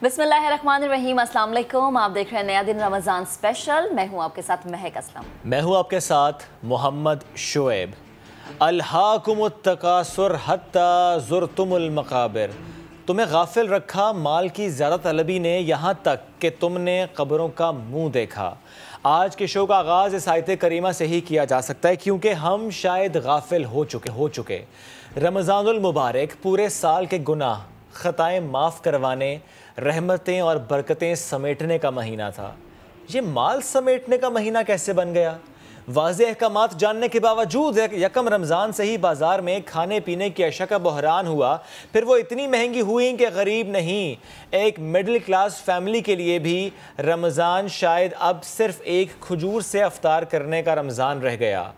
बिस्मिल्लाहिर्रहमानिर्रहीम, अस्सलाम वालेकुम। आप देख रहे हैं नया दिन रमज़ान स्पेशल। मैं हूं आपके साथ महक असलम। मैं हूं आपके साथ मोहम्मद शुएब। अल्हाकुमुत तकासुर हत्ता ज़ुरतुमुल मक़ाबिर। तुम्हें गाफिल रखा माल की ज़्यादा तलबी ने, यहाँ तक कि तुमने कब्रों का मुंह देखा। आज के शो का आगाज़ इस आयत करीमा से ही किया जा सकता है, क्योंकि हम शायद गाफिल हो चुके। रमज़ानुल मुबारक पूरे साल के गुनाह ख़ताएँ माफ़ करवाने, रहमतें और बरकतें समेटने का महीना था। ये माल समेटने का महीना कैसे बन गया? वाज़ेह अहकामात जानने के बावजूद यकम रमज़ान से ही बाज़ार में खाने पीने की अशया का बहरान हुआ। फिर वो इतनी महंगी हुई कि गरीब नहीं, एक मिडिल क्लास फैमिली के लिए भी रमज़ान शायद अब सिर्फ़ एक खजूर से अफ्तार करने का रमज़ान रह गया।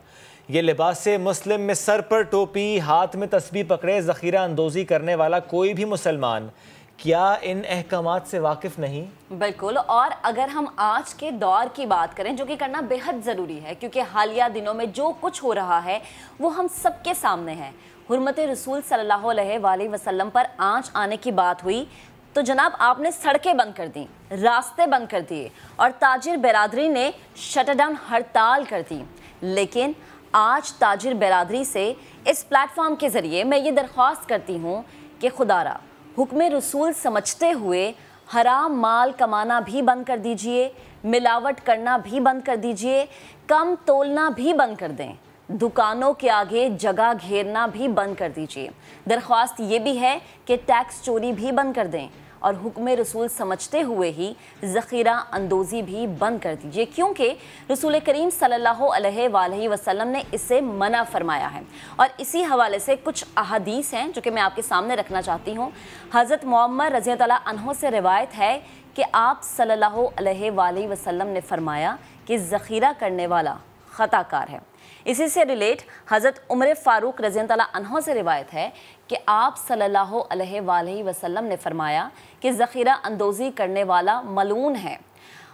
ये लिबास मुस्लिम में सर पर टोपी, हाथ में तस्बीह पकड़े ज़ख़ीरा अंदोज़ी करने वाला कोई भी मुसलमान क्या इन अहकामात से वाकिफ़ नहीं? बिल्कुल। और अगर हम आज के दौर की बात करें, जो कि करना बेहद ज़रूरी है, क्योंकि हालिया दिनों में जो कुछ हो रहा है वो हम सबके सामने है। हुर्मत रसूल सल्लल्लाहु अलैहि वसल्लम पर आँच आने की बात हुई तो जनाब आपने सड़कें बंद कर दी, रास्ते बंद कर दिए और ताजिर बिरादरी ने शटडाउन हड़ताल कर दी। लेकिन आज ताजिर बिरादरी से इस प्लेटफॉर्म के ज़रिए मैं ये दरख्वास्त करती हूँ कि खुदारा हुक्म रसूल समझते हुए हराम माल कमाना भी बंद कर दीजिए, मिलावट करना भी बंद कर दीजिए, कम तोलना भी बंद कर दें, दुकानों के आगे जगह घेरना भी बंद कर दीजिए। दरख्वास्त ये भी है कि टैक्स चोरी भी बंद कर दें और हुक्म रसूल समझते हुए ही ज़ख़ीरा अंदोज़ी भी बंद कर दीजिए, क्योंकि रसूल करीम सल्लल्लाहु अलैहि वसल्लम ने इसे मना फरमाया है। और इसी हवाले से कुछ अहादीस हैं जो कि मैं आपके सामने रखना चाहती हूँ। हज़रत मुअम्मर रज़ियल्लाहु अन्हु से रिवायत है कि आप सल्लल्लाहु अलैहि वसल्लम ने फरमाया कि ज़ख़ीरा करने वाला ख़ताकार है। इसी से रिलेट हज़रत उमर फ़ारूक रज़ियल्लाहु अन्हु से रिवायत है कि आप सल्लल्लाहु अलैहि वसल्लम ने फरमाया कि ज़ख़ीरा अंदोज़ी करने वाला मलून है।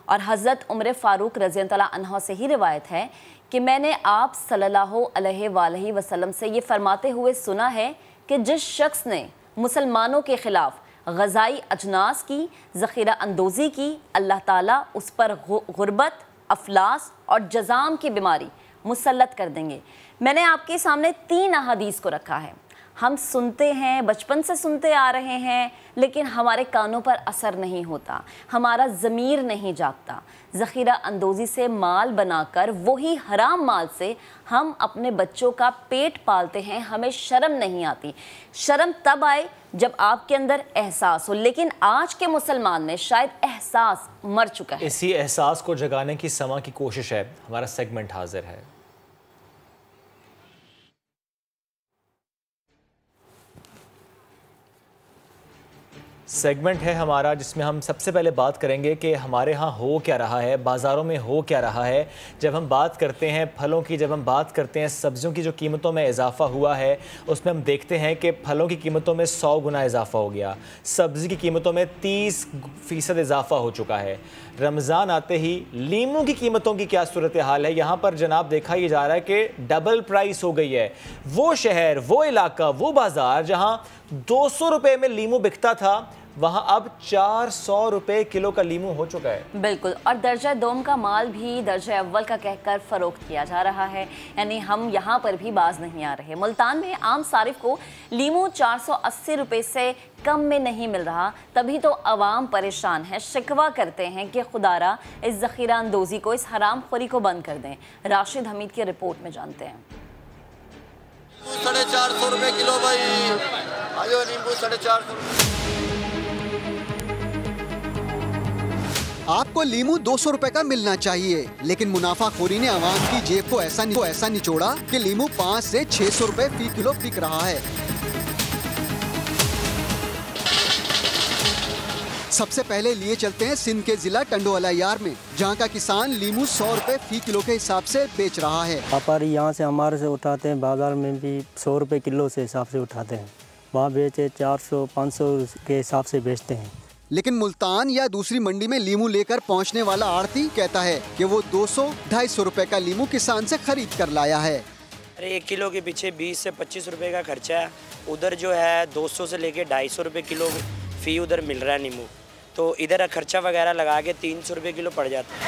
और हज़रत उमर फ़ारूक रज़ियल्लाहु अन्हु से ही रिवायत है कि मैंने आप सल्लल्लाहु अलैहि वसल्लम से ये फरमाते हुए सुना है कि जिस शख्स ने मुसलमानों के ख़िलाफ़ ग़ज़ाई अजनास की ज़ख़ीरा अंदोज़ी की, अल्लाह ताला उस पर गुर्बत, अफलास और जज़ाम की बीमारी मुसल्लत कर देंगे। मैंने आपके सामने 3 अहादीस को रखा है। हम सुनते हैं, बचपन से सुनते आ रहे हैं, लेकिन हमारे कानों पर असर नहीं होता, हमारा ज़मीर नहीं जागता। ज़ख़ीरा अंदोज़ी से माल बनाकर वही हराम माल से हम अपने बच्चों का पेट पालते हैं, हमें शर्म नहीं आती। शर्म तब आए जब आपके अंदर एहसास हो, लेकिन आज के मुसलमान में शायद एहसास मर चुका है। इसी एहसास को जगाने की समा की कोशिश है। हमारा सेगमेंट हाजिर है। सेगमेंट है हमारा जिसमें हम सबसे पहले बात करेंगे कि हमारे यहाँ हो क्या रहा है, बाज़ारों में हो क्या रहा है। जब हम बात करते हैं फलों की, जब हम बात करते हैं सब्ज़ियों की जो कीमतों में इजाफ़ा हुआ है, उसमें हम देखते हैं कि फलों की कीमतों में 100 गुना इजाफ़ा हो गया, सब्ज़ी की कीमतों में 30% इजाफ़ा हो चुका है। रमज़ान आते ही लीमू की कीमतों की क्या सूरत हाल है? यहाँ पर जनाब देखा ये जा रहा है कि डबल प्राइस हो गई है। वो शहर, वो इलाका, वो बाज़ार जहाँ 200 रुपये में लीमू बिकता था, वहाँ अब 400 रुपये किलो का लीमू हो चुका है। बिल्कुल। और दर्जा दोम का माल भी दर्जा अव्वल का कहकर फ़रोख्त किया जा रहा है, यानी हम यहाँ पर भी बाज नहीं आ रहे। मुल्तान में आम सारिफ को लीमू 480 रुपये से कम में नहीं मिल रहा, तभी तो अवाम परेशान है, शिकवा करते हैं कि खुदारा इस ज़ख़ीरा अंदोज़ी को, इस हराम खोरी को बंद कर दें। राशिद हमीद की रिपोर्ट में जानते हैं। 450 रुपये किलो भाई, आयो नींबू 450। आपको लीमू 200 रुपए का मिलना चाहिए, लेकिन मुनाफाखोरी ने आवाम की जेब को ऐसा निचोड़ा कि लीमू 5 से 600 रुपए फी किलो बिक रहा है। सबसे पहले लिए चलते हैं सिंध के जिला टंडोवाला यार में, जहां का किसान लीमू 100 रुपए फी किलो के हिसाब से बेच रहा है। व्यापारी यहाँ से हमारे से उठाते हैं, बाजार में भी 100 रुपए किलो से हिसाब से उठाते हैं, वहाँ बेचे 400-500 के हिसाब से बेचते हैं। लेकिन मुल्तान या दूसरी मंडी में लीमू लेकर पहुंचने वाला आड़ती कहता है कि वो 200-250 रुपए का लीमू किसान से खरीद कर लाया है। अरे 1 किलो के पीछे 20 से 25 रुपए का खर्चा है। उधर जो है 200 से लेके 250 रुपए किलो फी उधर मिल रहा है नींबू। तो इधर खर्चा वगैरह लगा के 300 रुपये किलो पड़ जाता है।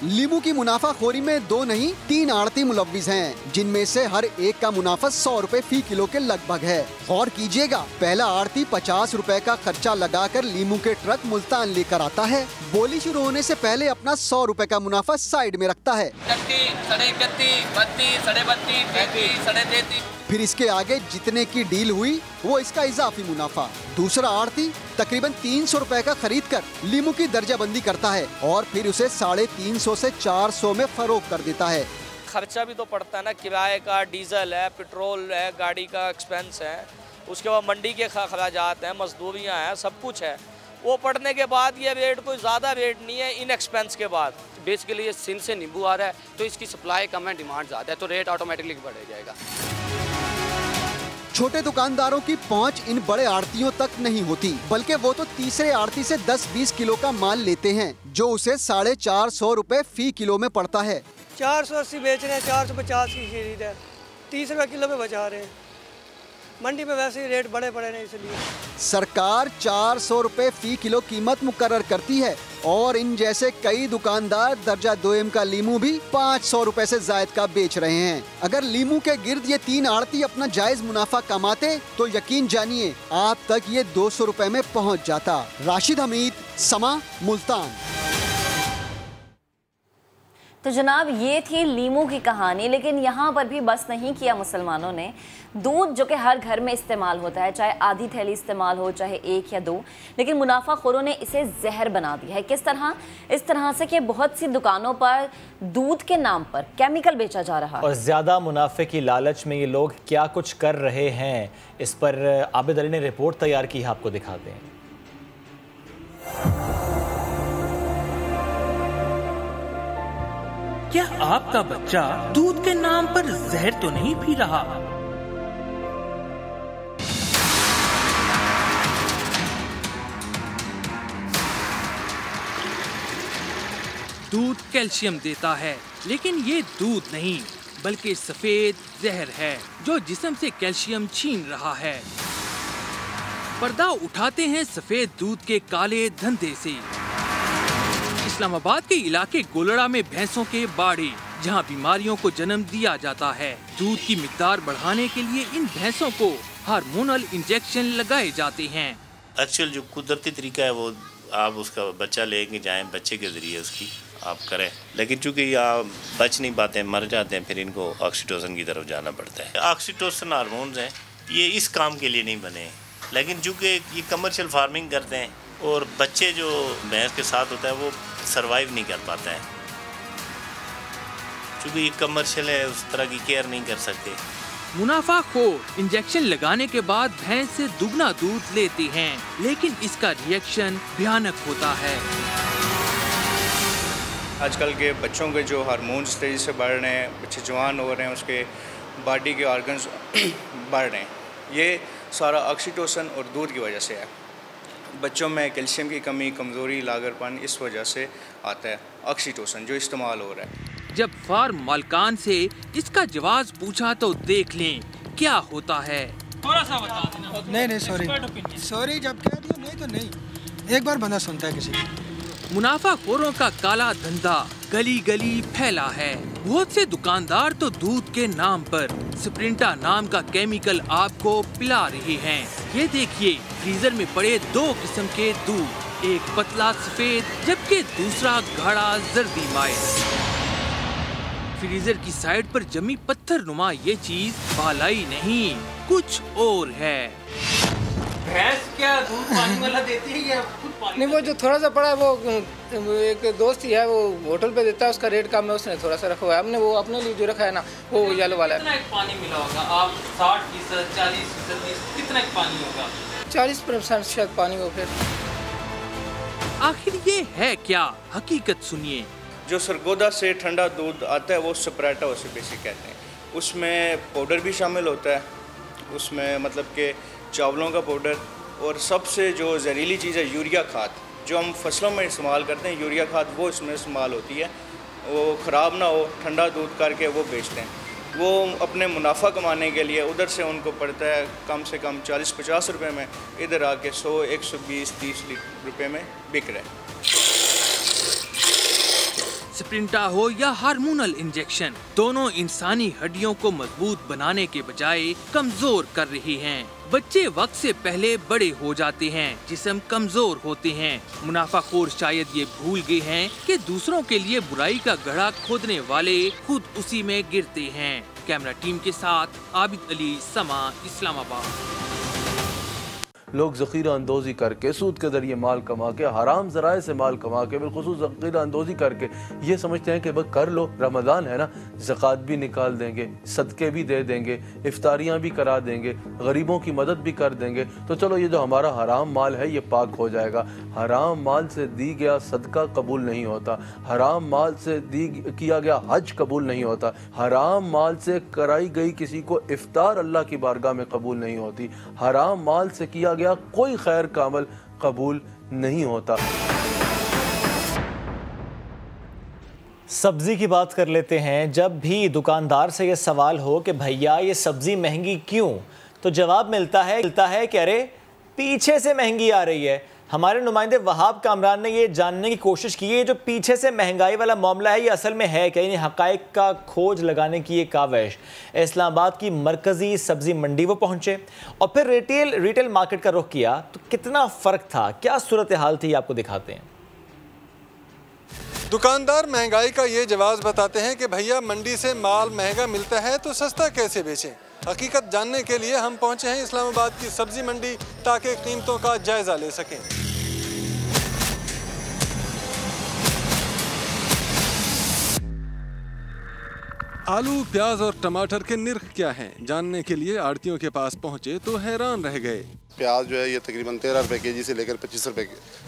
लीमू की मुनाफाखोरी में 2 नहीं 3 आड़ती मुलव्विस हैं, जिनमें से हर एक का मुनाफा 100 रुपए फी किलो के लगभग है। गौर कीजिएगा, पहला आड़ती 50 रुपए का खर्चा लगाकर लीमू के ट्रक मुल्तान लेकर आता है। बोली शुरू होने से पहले अपना 100 रुपए का मुनाफा साइड में रखता है। 31, फिर इसके आगे जितने की डील हुई वो इसका इजाफी मुनाफा। दूसरा आड़ती तकरीबन 300 रुपए का खरीद कर लीमू की दर्जाबंदी करता है और फिर उसे 350 से 400 में फरोख्त कर देता है। खर्चा भी तो पड़ता है ना, किराए का, डीजल है, पेट्रोल है, गाड़ी का एक्सपेंस है, उसके बाद मंडी के खर्चात हैं, मजदूरियाँ हैं, सब कुछ है। वो पड़ने के बाद ये रेट कोई ज़्यादा रेट नहीं है इन एक्सपेंस के बाद। बेसिकली ये सिंध से नींबू आ रहा है तो इसकी सप्लाई कम है, डिमांड ज़्यादा है, तो रेट ऑटोमेटिकली बढ़ जाएगा। छोटे दुकानदारों की पहुंच इन बड़े आड़तियों तक नहीं होती, बल्कि वो तो तीसरे आड़ती से 10-20 किलो का माल लेते हैं, जो उसे 450 रुपए फी किलो में पड़ता है। 480 बेच रहे हैं, 450 की खरीद है, 30 रुपए किलो में बचा रहे हैं। मंडी में वैसे ही रेट बड़े पड़े हैं, इसलिए सरकार 400 रुपए फी किलो कीमत मुकर्रर करती है और इन जैसे कई दुकानदार दर्जा 2M का लीमू भी 500 रुपए से जायद का बेच रहे हैं। अगर लीमू के गिर्द ये 3 आड़ती अपना जायज मुनाफा कमाते तो यकीन जानिए आप तक ये 200 रुपए में पहुंच जाता। राशिद हमीद, समा, मुल्तान। तो जनाब ये थी लीमू की कहानी, लेकिन यहाँ पर भी बस नहीं किया मुसलमानों ने। दूध जो कि हर घर में इस्तेमाल होता है, चाहे आधी थैली इस्तेमाल हो चाहे 1 या 2, लेकिन मुनाफाखोरों ने इसे जहर बना दिया है। किस तरह? इस तरह से कि बहुत सी दुकानों पर दूध के नाम पर केमिकल बेचा जा रहा है और ज़्यादा मुनाफे की लालच में ये लोग क्या कुछ कर रहे हैं, इस पर आबिद अली ने रिपोर्ट तैयार की है, आपको दिखाते हैं। क्या आपका बच्चा दूध के नाम पर जहर तो नहीं पी रहा? दूध कैल्शियम देता है, लेकिन ये दूध नहीं बल्कि सफेद जहर है जो जिस्म से कैल्शियम छीन रहा है। पर्दा उठाते हैं सफेद दूध के काले धंधे से। इस्लामाबाद के इलाके गोलड़ा में भैंसों के बाड़े, जहां बीमारियों को जन्म दिया जाता है। दूध की मिकदार बढ़ाने के लिए इन भैंसों को हार्मोनल इंजेक्शन लगाए जाते हैं। एक्चुअल जो कुदरती तरीका है वो आप उसका बच्चा लेके जाएं, बच्चे के जरिए उसकी आप करें, लेकिन चूँकि आप बच नहीं पाते, मर जाते हैं, फिर इनको ऑक्सीटोसिन की तरफ जाना पड़ता है। ऑक्सीटोसिन हार्मोन्स हैं, ये इस काम के लिए नहीं बने, लेकिन चूँकि ये कमर्शियल फार्मिंग करते हैं और बच्चे जो भैंस के साथ होता है वो सरवाइव नहीं कर पाता है, क्योंकि ये कमर्शियल है, उस तरह की केयर नहीं कर सकते। मुनाफाखोर इंजेक्शन लगाने के बाद भैंस से दुगना दूध लेते हैं, लेकिन इसका रिएक्शन भयानक होता है। आजकल के बच्चों के जो हार्मोन्स तेज़ी से बढ़ रहे हैं, बच्चे जवान हो रहे हैं, उसके बॉडी के ऑर्गन्स बढ़ रहे हैं, ये सारा ऑक्सीटोसिन और दूध की वजह से है। बच्चों में कैल्शियम की कमी, कमज़ोरी, लागरपन इस वजह से आता है ऑक्सीटोसिन जो इस्तेमाल हो रहा है। जब फार्म मालकान से इसका जवाब पूछा तो देख लें क्या होता है। थोड़ा सा बता देना। नहीं सॉरी जब कह दिया नहीं तो नहीं, एक बार बंदा सुनता है किसी की। मुनाफाखोरों का काला धंधा गली गली फैला है। बहुत से दुकानदार तो दूध के नाम पर स्प्रिंटा नाम का केमिकल आपको पिला रहे हैं। ये देखिए, फ्रीजर में पड़े 2 किस्म के दूध, एक पतला सफेद जबकि दूसरा गाढ़ा जर्दी माइल। फ्रीजर की साइड पर जमी पत्थर नुमा ये चीज बालाई नहीं कुछ और है। भैंस क्या दूध पानी वाला देती है या खुद पानी? नहीं, वो जो थोड़ा सा पड़ा है वो एक दोस्त ही है, वो होटल पे देता है, उसका रेट कम है, उसने थोड़ा सा रखा हुआ है। हमने वो अपने लिए जो रखा है ना वो येलो वाला है। कितना एक पानी मिला होगा? आप 60%, 40%, कितना एक पानी होगा? 40% शायद पानी हो। फिर आखिर ये है क्या? हकीकत सुनिए। जो सरगोदा से ठंडा दूध आता है वो स्प्रेटा उसे बेसिक कहते हैं, उसमें पाउडर भी शामिल होता है, उसमें मतलब कि चावलों का पाउडर, और सबसे जो जहरीली चीज़ है यूरिया खाद, जो हम फसलों में इस्तेमाल करते हैं, यूरिया खाद वो इसमें इस्तेमाल होती है। वो ख़राब ना हो, ठंडा दूध करके वो बेचते हैं। वो अपने मुनाफा कमाने के लिए उधर से उनको पड़ता है कम से कम 40-50 रुपए में, इधर आके 100, 120, 30 रुपए में बिक रहे हैं। स्प्रिंटा हो या हार्मोनल इंजेक्शन, दोनों इंसानी हड्डियों को मजबूत बनाने के बजाय कमजोर कर रही हैं। बच्चे वक्त से पहले बड़े हो जाते हैं, जिस्म कमजोर होते हैं। मुनाफाखोर शायद ये भूल गए हैं कि दूसरों के लिए बुराई का गड्ढा खोदने वाले खुद उसी में गिरते हैं। कैमरा टीम के साथ आबिद अली, समा, इस्लामाबाद। लोग ज़ख़ीरा अंदोज़ी करके सूद के ज़रिए माल कमा के, हराम ज़राए से माल कमा के, बिलखुसूस ज़ख़ीरा अंदोज़ी करके ये समझते हैं कि बस कर लो, रमज़ान है ना, ज़कात भी निकाल देंगे, सदक़े भी दे देंगे, इफ्तारियाँ भी करा देंगे, गरीबों की मदद भी कर देंगे, तो चलो ये जो हमारा हराम माल है ये पाक हो जाएगा। हराम माल से दी गया सदका कबूल नहीं होता, हराम माल से किया गया हज कबूल नहीं होता, हराम माल से कराई गई किसी को इफ्तार अल्लाह की बारगाह में कबूल नहीं होती, हराम माल से किया कोई खैर का अमल कबूल नहीं होता। सब्जी की बात कर लेते हैं। जब भी दुकानदार से ये सवाल हो कि भैया ये सब्जी महंगी क्यों, तो जवाब मिलता है कि अरे पीछे से महंगी आ रही है। हमारे नुमाइंदे वहाब कामरान ने ये जानने की कोशिश की है जो पीछे से महंगाई वाला मामला है ये असल में है क्या, यानी हक़ाइक़ का खोज लगाने की ये काविश। इस्लामाबाद की मरकज़ी सब्ज़ी मंडी वो पहुँचे और फिर रिटेल मार्केट का रुख किया, तो कितना फ़र्क था, क्या सूरत हाल थी, आपको दिखाते हैं। दुकानदार महंगाई का ये जवाब बताते हैं कि भैया मंडी से माल महंगा मिलता है तो सस्ता कैसे बेचें। हकीकत जानने के लिए हम पहुंचे हैं इस्लामाबाद की सब्जी मंडी ताकि कीमतों का जायजा ले सकें। आलू, प्याज और टमाटर के निर्ख क्या हैं, जानने के लिए आड़तियों के पास पहुंचे तो हैरान रह गए। प्याज जो है ये तकरीबन 13 रुपए केजी से लेकर 25 रुपए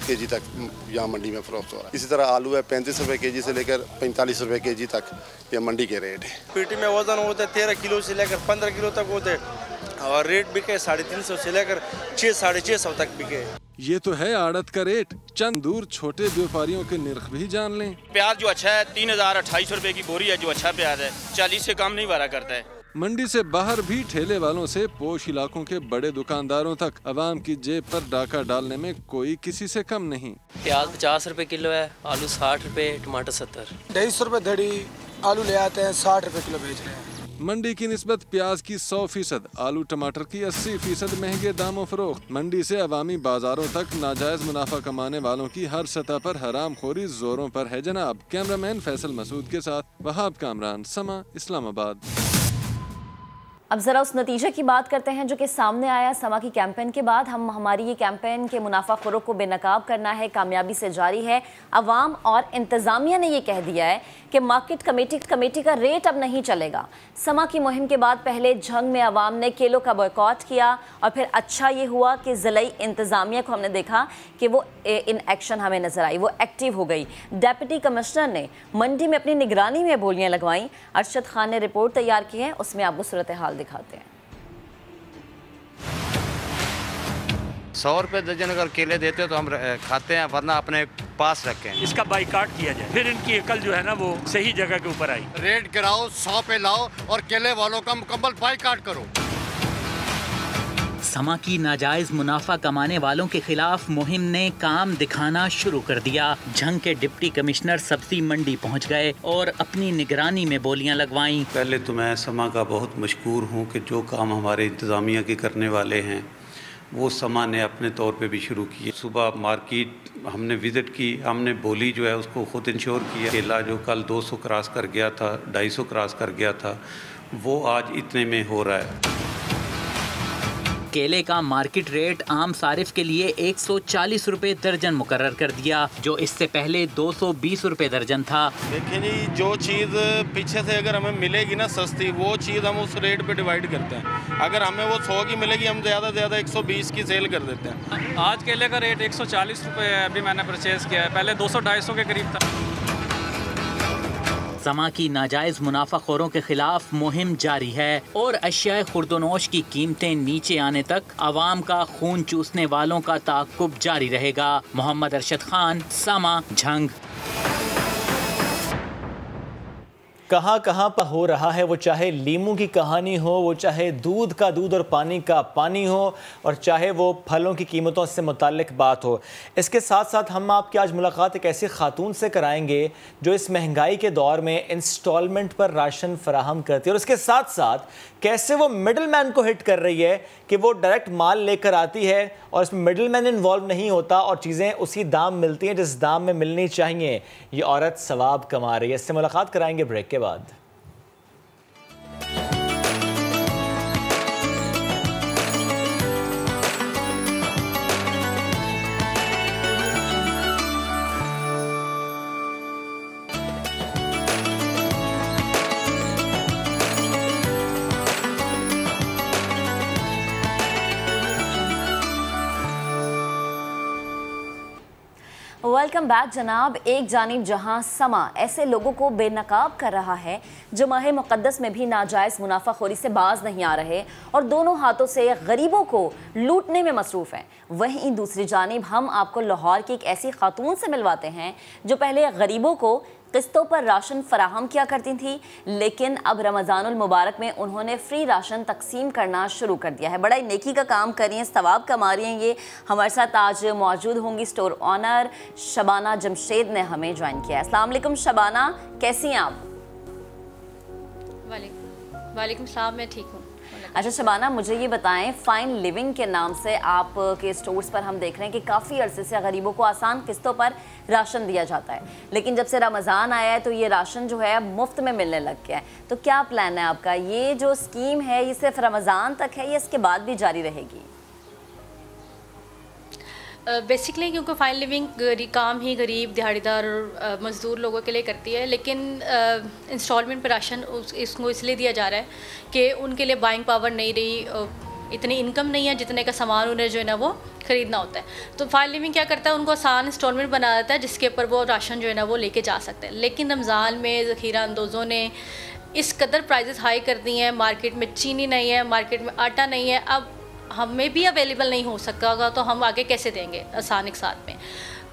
केजी तक यहाँ मंडी में फरोख्त हो रहा है। इसी तरह आलू है 35 रुपए केजी से लेकर 45 रुपए केजी तक ये मंडी के रेट है। पीटी में वजन होता है 13 किलो से लेकर 15 किलो तक होते हैं और रेट बिके 350 से लेकर 600-650 तक बिके। ये तो है आड़त का रेट, चंद दूर छोटे व्यापारियों के निर्ख भी जान लें। प्याज जो अच्छा है 3028 रुपए की बोरी है, जो अच्छा प्याज है 40 से कम नहीं भरा करता है। मंडी से बाहर भी ठेले वालों से पोश इलाकों के बड़े दुकानदारों तक अवाम की जेब पर डाका डालने में कोई किसी से कम नहीं। प्याज 50 रुपए किलो है, आलू 60 रुपए, टमाटर 70। 250 रुपए धड़ी आलू ले आते हैं, 60 रुपए किलो बेच रहे हैं। मंडी की निस्बत प्याज की 100%, आलू टमाटर की 80% महंगे दामों फरोख्त। मंडी से अवामी बाजारों तक नाजायज मुनाफा कमाने वालों की हर सतह पर हराम खोरी जोरों पर है जनाब। कैमरामैन फैसल मसूद के साथ वहाब कामरान, समा, इस्लामाबाद। अब ज़रा उस नतीजे की बात करते हैं जो कि सामने आया समा की कैंपेन के बाद। हमारी ये कैंपेन के मुनाफाखोरों को बेनकाब करना है, कामयाबी से जारी है। अवाम और इंतज़ामिया ने ये कह दिया है कि मार्केट कमेटी का रेट अब नहीं चलेगा। समा की मुहिम के बाद पहले झंग में अवाम ने केलों का बॉयकॉट किया और फिर अच्छा ये हुआ कि ज़िलाई इंतज़ामिया को हमने देखा कि वो इन एक्शन हमें नज़र आई, वो एक्टिव हो गई। डिप्टी कमिश्नर ने मंडी में अपनी निगरानी में बोलियाँ लगवाईं। अरशद खान ने रिपोर्ट तैयार की है, उसमें आपको सूरत हाल दिखाते हैं। 100 रुपए दर्जन अगर केले देते हो तो हम खाते हैं, वरना अपने पास रखें। इसका बाइकाट किया जाए, फिर इनकी अकल जो है ना वो सही जगह के ऊपर आई। रेट गिराओ, 100 पे लाओ और केले वालों का मुकम्मल बाइकाट करो। समा की नाजायज मुनाफा कमाने वालों के खिलाफ मुहिम ने काम दिखाना शुरू कर दिया। झंग के डिप्टी कमिश्नर सब्जी मंडी पहुंच गए और अपनी निगरानी में बोलियां लगवाईं। पहले तो मैं समा का बहुत मशकूर हूं कि जो काम हमारे इंतज़ामिया के करने वाले हैं वो समा ने अपने तौर पे भी शुरू किए। सुबह मार्केट हमने विज़िट की, हमने बोली जो है उसको ख़ुद इंश्योर किया। केला जो कल 200 क्रॉस कर गया था, 250 क्रॉस कर गया था, वो आज इतने में हो रहा है। केले का मार्केट रेट आम सारिफ के लिए 140 रुपए दर्जन मुकर्रर कर दिया, जो इससे पहले 220 रुपए दर्जन था। देखिए जी, जो चीज़ पीछे से अगर हमें मिलेगी ना सस्ती, वो चीज़ हम उस रेट पे डिवाइड करते हैं। अगर हमें वो 100 की मिलेगी, हम ज़्यादा से ज़्यादा 120 की सेल कर देते हैं। आज केले का रेट 140 रुपये है, अभी मैंने परचेज़ किया है, पहले 200-250 के करीब था। समा की नाजायज मुनाफाखोरों के खिलाफ मुहिम जारी है और अशिया खुर्दोनोश की कीमतें नीचे आने तक आवाम का खून चूसने वालों का ताक़ुब जारी रहेगा। मोहम्मद अरशद खान, समा, झंग। कहाँ कहाँ पर हो रहा है, वो चाहे लीमू की कहानी हो, वो चाहे दूध का दूध और पानी का पानी हो, और चाहे वो फलों की कीमतों से मुताल्लिक बात हो। इसके साथ साथ हम आपकी आज मुलाकात एक ऐसी खातून से कराएंगे जो इस महंगाई के दौर में इंस्टॉलमेंट पर राशन फराहम करती है, और इसके साथ साथ कैसे वो मिडल मैन को हिट कर रही है कि वो डायरेक्ट माल लेकर आती है और इसमें मिडल मैन इन्वॉल्व नहीं होता और चीज़ें उसी दाम मिलती हैं जिस दाम में मिलनी चाहिए। ये औरत सवाब कमा रही है। इससे मुलाकात कराएंगे ब्रेक के बाद। वेलकम बैक जनाब। एक जानिब जहां समा ऐसे लोगों को बेनकाब कर रहा है जो माह मुक़द्दस में भी नाजायज़ मुनाफाखोरी से बाज नहीं आ रहे और दोनों हाथों से गरीबों को लूटने में मसरूफ़ हैं, वहीं दूसरी जानिब हम आपको लाहौर की एक ऐसी खातून से मिलवाते हैं जो पहले गरीबों को किस्तों पर राशन फराहम किया करती थी, लेकिन अब रमज़ानुल मुबारक में उन्होंने फ्री राशन तकसीम करना शुरू कर दिया है। बड़ा ही नेकी का काम कर रही हैं, सवाब कमा रही हैं। ये हमारे साथ आज मौजूद होंगी स्टोर ऑनर शबाना जमशेद ने हमें ज्वाइन किया है। अस्सलाम वालेकुम शबाना, कैसी हैं आप? वालेकुम सलाम, मैं ठीक हूँ। अच्छा शबाना, मुझे ये बताएं, फाइन लिविंग के नाम से आपके स्टोर्स पर हम देख रहे हैं कि काफ़ी अरसे से गरीबों को आसान किस्तों पर राशन दिया जाता है, लेकिन जब से रमज़ान आया है तो ये राशन जो है मुफ्त में मिलने लग गया है। तो क्या प्लान है आपका? ये जो स्कीम है ये सिर्फ रमज़ान तक है या इसके बाद भी जारी रहेगी? बेसिकली क्योंकि फाइन लिविंग काम ही गरीब दिहाड़ीदार मज़दूर लोगों के लिए करती है, लेकिन इंस्टॉलमेंट पर राशन इसको इसलिए दिया जा रहा है कि उनके लिए बाइंग पावर नहीं रही, इतनी इनकम नहीं है जितने का सामान उन्हें जो है ना वो ख़रीदना होता है। तो फाइन लिविंग क्या करता है, उनको आसान इंस्टॉलमेंट बना देता है जिसके ऊपर वो राशन जो है ना वो लेके जा सकते हैं। लेकिन रमज़ान में ज़ख़ीरा अंदोज़ों ने इस कदर प्राइजेस हाई कर दी हैं, मार्केट में चीनी नहीं है, मार्केट में आटा नहीं है, अब हमें भी अवेलेबल नहीं हो सका होगा तो हम आगे कैसे देंगे आसान एक साथ में।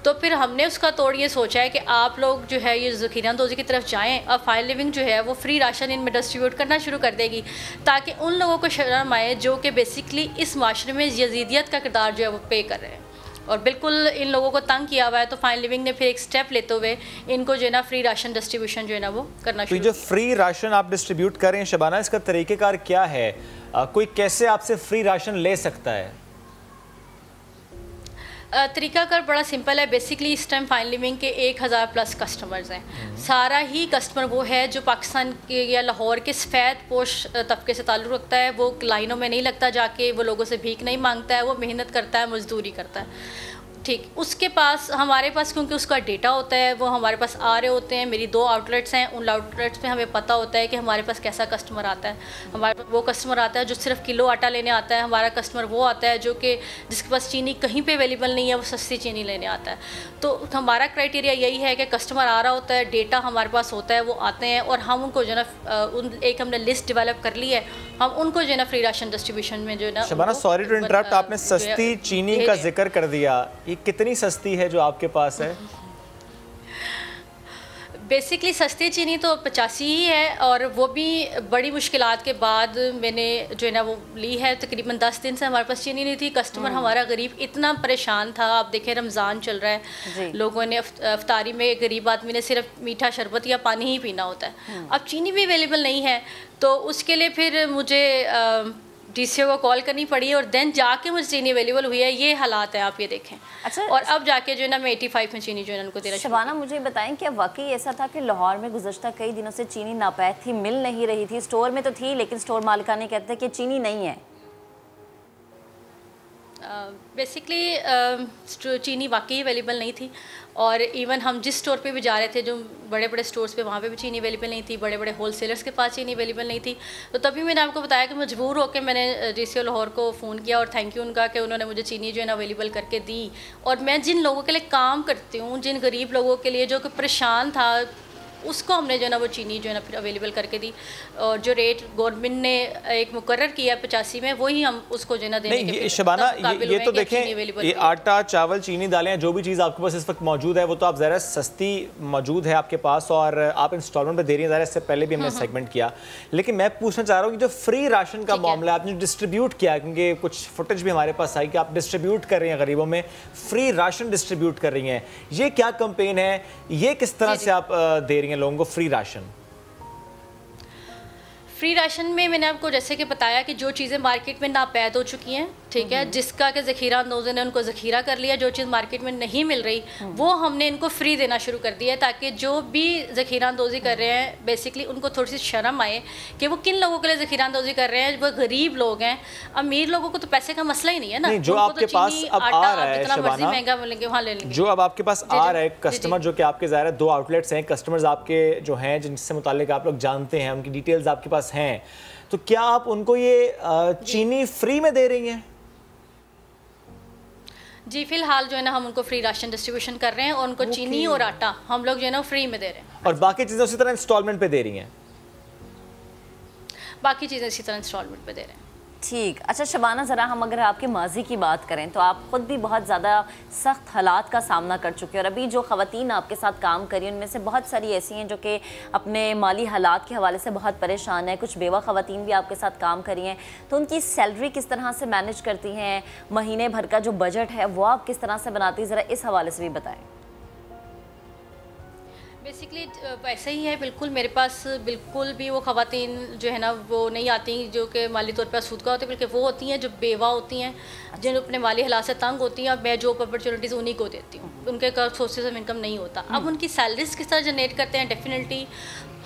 तो फिर हमने उसका तोड़ ये सोचा है कि आप लोग जो है ये ज़ख़ीरा अंदोज़ी की तरफ जाएं और फाइन लिविंग जो है वो फ्री राशन इनमें डिस्ट्रीब्यूट करना शुरू कर देगी, ताकि उन लोगों को शर्म आए जो कि बेसिकली इस माशरे में यजीदियत का किरदार जो है वो पे कर रहे हैं और बिल्कुल इन लोगों को तंग किया हुआ है। तो फाइन लिविंग ने फिर एक स्टेप लेते हुए इनको जो है ना फ्री राशन डिस्ट्रीब्यूशन जो है ना वो करना शुरू। तो जो फ्री राशन आप डिस्ट्रीब्यूट कर रहे हैं शबाना, इसका तरीक़ेकार क्या है? कोई कैसे आपसे फ्री राशन ले सकता है? तरीकाकार बड़ा सिंपल है। बेसिकली इस टाइम फाइन लिविंग के 1000 प्लस कस्टमर्स हैं। सारा ही कस्टमर वो है जो पाकिस्तान के या लाहौर के सफ़ेद पोश तबके से ताल्लुक़ रखता है। वो लाइनों में नहीं लगता जाके, वो लोगों से भीख नहीं मांगता है, वो मेहनत करता है, मजदूरी करता है। ठीक, उसके पास हमारे पास क्योंकि उसका डेटा होता है, वो हमारे पास आ रहे होते हैं। मेरी 2 आउटलेट्स हैं, उन आउटलेट्स पे हमें पता होता है कि हमारे पास कैसा कस्टमर आता है। हमारे पास वो कस्टमर आता है जो सिर्फ किलो आटा लेने आता है, हमारा कस्टमर वो आता है जो कि जिसके पास चीनी कहीं पे अवेलेबल नहीं है, वो सस्ती चीनी लेने आता है। तो हमारा क्राइटेरिया यही है कि कस्टमर आ रहा होता है, डेटा हमारे पास होता है, वो आते हैं और हम उनको जो है ना एक हमने लिस्ट डेवलप कर ली है, हम उनको जो है ना फ्री राशन डिस्ट्रीब्यूशन में जो है ना। शबाना सॉरी टू इंटरप्ट, आपने सस्ती चीनी का जिक्र कर दिया, ये कितनी सस्ती है जो आपके पास है? बेसिकली सस्ती चीनी तो 85 ही है और वो भी बड़ी मुश्किलात के बाद मैंने जो है ना वो ली है। तकरीबन 10 दिन से हमारे पास चीनी नहीं थी। कस्टमर हमारा गरीब इतना परेशान था। आप देखें रमज़ान चल रहा है, लोगों ने अफ्तारी में गरीब आदमी ने सिर्फ मीठा शरबत या पानी ही पीना होता है। अब चीनी भी अवेलेबल नहीं है, तो उसके लिए फिर मुझे DCO को कॉल करनी पड़ी और देन जाके मुझे चीनी अवेलेबल हुई है। ये हालात है, आप ये देखें। अच्छा, और अब जाके जो है ना मैं 85 में चीनी जो है उनको देना। शबाना मुझे बताएं, क्या वाकई ऐसा था कि लाहौर में गुज़श्ता कई दिनों से चीनी नापैद थी, मिल नहीं रही थी? स्टोर में तो थी लेकिन स्टोर मालिकाने कहते हैं कि चीनी नहीं है। बेसिकली चीनी वाकई अवेलेबल नहीं थी और इवन हम जिस स्टोर पे भी जा रहे थे, जो बड़े बड़े स्टोर्स पे, वहाँ पे भी चीनी अवेलेबल नहीं थी। बड़े बड़े होलसेलर्स के पास चीनी अवेलेबल नहीं थी। तो तभी मैंने आपको बताया कि मजबूर होकर मैंने DCO लाहौर को फ़ोन किया और थैंक यू उनका कि उन्होंने मुझे चीनी जो है ना अवेलेबल करके दी। और मैं जिन लोगों के लिए काम करती हूँ, जिन गरीब लोगों के लिए जो कि परेशान था, उसको हमने जो है ना वो चीनी जो है ना फिर अवेलेबल करके दी, और जो रेट गवर्नमेंट ने एक मुकर्रर किया 85 में, वही हम उसको जो है ना देने के शबाना ये तो देखें, ये आटा, चावल, चीनी, दालें, जो भी चीज़ आपके पास इस वक्त मौजूद है वो तो आप ज़रा सस्ती मौजूद है आपके पास और आप इंस्टॉलमेंट पे दे रही हैं, ज़रा इससे पहले भी हमने सेगमेंट किया। लेकिन मैं पूछना चाह रहा हूँ कि जो फ्री राशन का मामला आपने डिस्ट्रीब्यूट किया, क्योंकि कुछ फुटेज भी हमारे पास आई कि आप डिस्ट्रीब्यूट कर रही हैं गरीबों में, फ्री राशन डिस्ट्रीब्यूट कर रही हैं, ये क्या कैंपेन है, ये किस तरह से आप दे रही हैं लोगों को फ्री राशन? फ्री राशन में मैंने आपको जैसे कि बताया कि जो चीज़ें मार्केट में नापैद हो चुकी हैं, ठीक है, जिसका कि ज़ख़ीरा अंदोज़ों ने उनको ज़ख़ीरा कर लिया, जो चीज़ मार्केट में नहीं मिल रही वो हमने इनको फ्री देना शुरू कर दिया है, ताकि जो भी ज़ख़ीरा अंदोज़ी कर रहे हैं बेसिकली उनको थोड़ी सी शर्म आए कि वो किन लोगों के लिए ज़ख़ीरा अंदोज़ी कर रहे हैं। वो गरीब लोग हैं, अमीर लोगों को तो पैसे का मसला ही नहीं है ना, जो आपके पास अब आ रहा है, मर्जी महंगा मिलेंगे वहाँ ले लेंगे। जो अब आपके पास आ रहा है कस्टमर, जो कि आपके ज़ाहिर 2 आउटलेट्स हैं, कस्टमर्स आपके जो हैं जिनसे मुताल्लिक आप लोग जानते हैं, उनकी डिटेल्स आपके पास हैं, तो क्या आप उनको ये चीनी फ्री में दे रही हैं? जी फिलहाल जो है ना हम उनको फ्री राशन डिस्ट्रीब्यूशन कर रहे हैं और उनको चीनी और आटा हम लोग जो है ना फ्री में दे रहे हैं, और बाकी चीज़ें उसी तरह इंस्टॉलमेंट पे दे रही हैं? बाकी चीज़ें इसी तरह इंस्टॉलमेंट पे दे रहे हैं। ठीक। अच्छा शबाना, ज़रा हम अगर आपके माजी की बात करें तो आप ख़ुद भी बहुत ज़्यादा सख्त हालात का सामना कर चुके हैं, और अभी जो ख़वातीन आपके साथ काम करी उनमें से बहुत सारी ऐसी हैं जो कि अपने माली हालात के हवाले से बहुत परेशान है, कुछ बेवा ख़वातीन भी आपके साथ काम करी हैं, तो उनकी सैलरी किस तरह से मैनेज करती हैं, महीने भर का जो बजट है वो आप किस तरह से बनाती हैं, ज़रा इस हवाले से भी बताएँ। बेसिकली ऐसा ही है, बिल्कुल मेरे पास बिल्कुल भी वो ख़वातीन जो है ना वो नहीं आती जो कि माली तौर पर आसूदगा होती, बल्कि वो होती हैं जो बेवा होती हैं, जिन अपने माली हालात से तंग होती हैं, और मैं जॉब अपॉर्चुनिटीज़ उन्हीं को देती हूँ, उनके सोर्सेज ऑफ इनकम नहीं होता। अब उनकी सैलरीज किस तरह जनरेट करते हैं, डेफिनेटली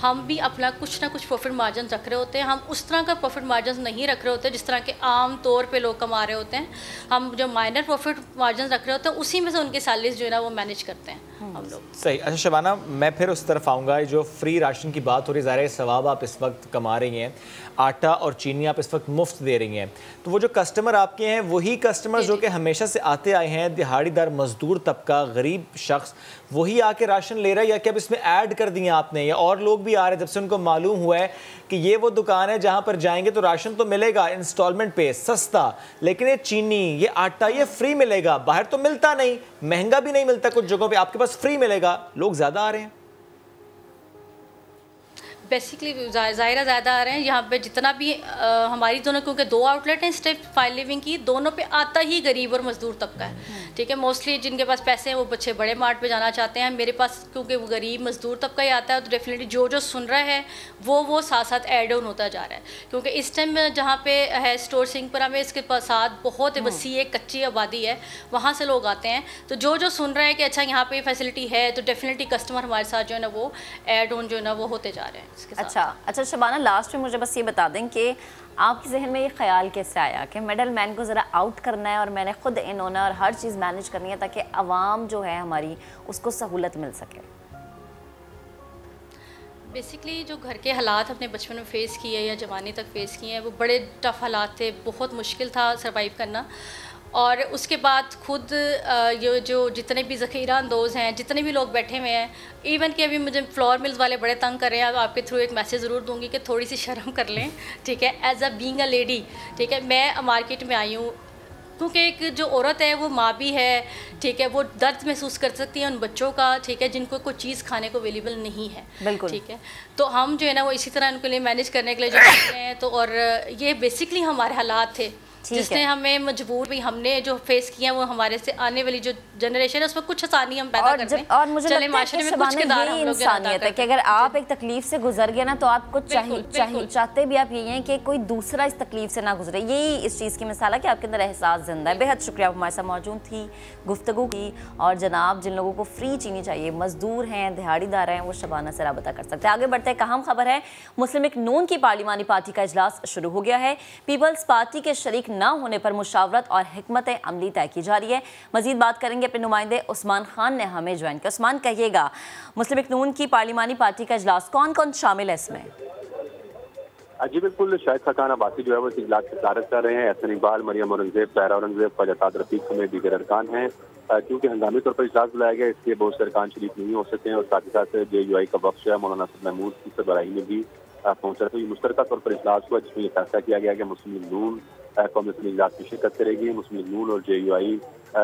हम भी अपना कुछ ना कुछ प्रॉफिट मार्जिन रख रहे होते हैं। हम उस तरह का प्रॉफिट मार्जिन नहीं रख रहे होते जिस तरह के आम तौर पे लोग कमा रहे होते हैं। हम जो माइनर प्रॉफिट मार्जिन रख रहे होते हैं उसी में से उनकी सैलरीज जो है ना वो मैनेज करते हैं हम लोग। सही। अच्छा शबाना, मैं फिर उस तरफ आऊँगा, जो फ्री राशन की बात हो रही, ज़ाहिर सवाब आप इस वक्त कमा रही हैं, आटा और चीनी आप इस वक्त मुफ्त दे रही हैं, तो वो जो कस्टमर आपके हैं वही कस्टमर जो कि हमेशा से आते आए हैं, दिहाड़ीदार मजदूर तबका, गरीब शख्स, वही आके राशन ले रहा है, या कि अब इसमें ऐड कर दिया आपने, या और लोग भी आ रहे हैं जब से उनको मालूम हुआ है कि ये वो दुकान है जहाँ पर जाएंगे तो राशन तो मिलेगा इंस्टॉलमेंट पे सस्ता, लेकिन ये चीनी, ये आटा, ये फ्री मिलेगा, बाहर तो मिलता नहीं, महंगा भी नहीं मिलता, कुछ जगहों पे आपके पास फ्री मिलेगा, लोग ज़्यादा आ रहे हैं? बेसिकली ज़ाहिर ज़्यादा आ रहे हैं यहाँ पे, जितना भी हमारी दोनों, क्योंकि 2 आउटलेट हैं स्टेप फाइल लिविंग की, दोनों पे आता ही गरीब और मजदूर तबका है, ठीक है। मोस्टली जिनके पास पैसे हैं वो बच्चे बड़े मार्ट पे जाना चाहते हैं, मेरे पास क्योंकि वो गरीब मजदूर तबका ही आता है, तो डेफिनेटली जो सुन रहा है वो साथ साथ एड ऑन होता जा रहा है, क्योंकि इस टाइम जहाँ पे है स्टोर सिंहपुरा में, इसके साथ बहुत वसी एक कच्ची आबादी है, वहाँ से लोग आते हैं, तो जो सुन रहा है कि अच्छा यहाँ पे फैसिलिटी है, तो डेफिनेटली कस्टमर हमारे साथ जो है ना वो एड ऑन जो है ना वो होते जा रहे हैं। अच्छा शबाना, लास्ट में मुझे बस ये बता दें कि आपके जहन में ये ख्याल कैसे आया कि मिडल मैन को ज़रा आउट करना है और मैंने ख़ुद इन होना और हर चीज़ मैनेज करनी है ताकि आवाम जो है हमारी उसको सहूलत मिल सके? बेसिकली जो घर के हालात अपने बचपन में फ़ेस किए या जवानी तक फ़ेस किए हैं वो बड़े टफ़ हालात थे, बहुत मुश्किल था सर्वाइव करना, और उसके बाद खुद ये जो जितने भी ज़ख़ीरा अंदोज़ हैं, जितने भी लोग बैठे हुए हैं, इवन कि अभी मुझे फ्लोर मिल्स वाले बड़े तंग कर रहे हैं, आपके थ्रू एक मैसेज ज़रूर दूंगी कि थोड़ी सी शर्म कर लें, ठीक है, as a being a lady, ठीक है। मैं मार्केट में आई हूँ क्योंकि एक जो औरत है वो माँ भी है, ठीक है, वो दर्द महसूस कर सकती है उन बच्चों का, ठीक है, जिनको कोई चीज़ खाने को अवेलेबल नहीं है, बिल्कुल, ठीक है। तो हम जो है ना वो इसी तरह उनके लिए मैनेज करने के लिए जो करते हैं, तो और ये बेसिकली हमारे हालात थे जिसने हमें मजबूर भी, हमने जो फेस किया वो हमारे से आने वाली जो जनरेशन है उसमें कुछ आसानी हम पैदा करते हैं, और मुझे लगता है कि शबाना ये इंसानियत है कि अगर आप एक तकलीफ से गुजर गए ना तो आपको चाहते भी आप यही हैं कि कोई दूसरा इस तकलीफ से ना गुजरे, यही इस चीज़ की मिसाल है कि आपके अंदर एहसास जिंदा है। बेहद शुक्रिया, हमारे साथ मौजूद थी, गुफ्तगू की, और जनाब जिन लोगों को फ्री चीनी चाहिए, मजदूर हैं, दिहाड़ीदार हैं, वो शबाना से राबता कर सकते हैं। आगे बढ़ते हैं, अहम खबर है, मुस्लिम लीग नून की पार्लिमानी पार्टी का इजलास शुरू हो गया है। पीपल्स पार्टी के शरीक ना होने पर मुशावरत और हिकमत अमली तय की जा रही है। मजीद बात करेंगे अपने नुमाइंदे उस्मान खान ने हमें ज्वाइन किया। उस्मान, कहिएगा मुस्लिम लीग नून की पार्लिमानी पार्टी का इजलास कौन कौन शामिल है इसमें? जी बिल्कुल, शाहिद खकान अब्बासी जो है वो इस इजलास की सदारत कर रहे हैं। एहसन इकबाल, मरियम औरंगजेब, सायरा औरंगजेब, फजल रफीक समेत दीगर अरकान हैं। क्योंकि हंगामी तौर पर इजलास बुलाया गया, इसलिए बहुत से अरकान शरीक नहीं हो सकते हैं और साथ ही साथ JUI का वक्फ है मौलाना असद महमूद की सरबराही में भी पहुंचा। तो ये मुश्तरका तौर पर इजलास हुआ जिसमें यह फैसला किया गया कि मुस्लिम लीग नून कौमी असम्बली इजलास में शिरकत करेगी। मुस्लिम लीग नून और JUI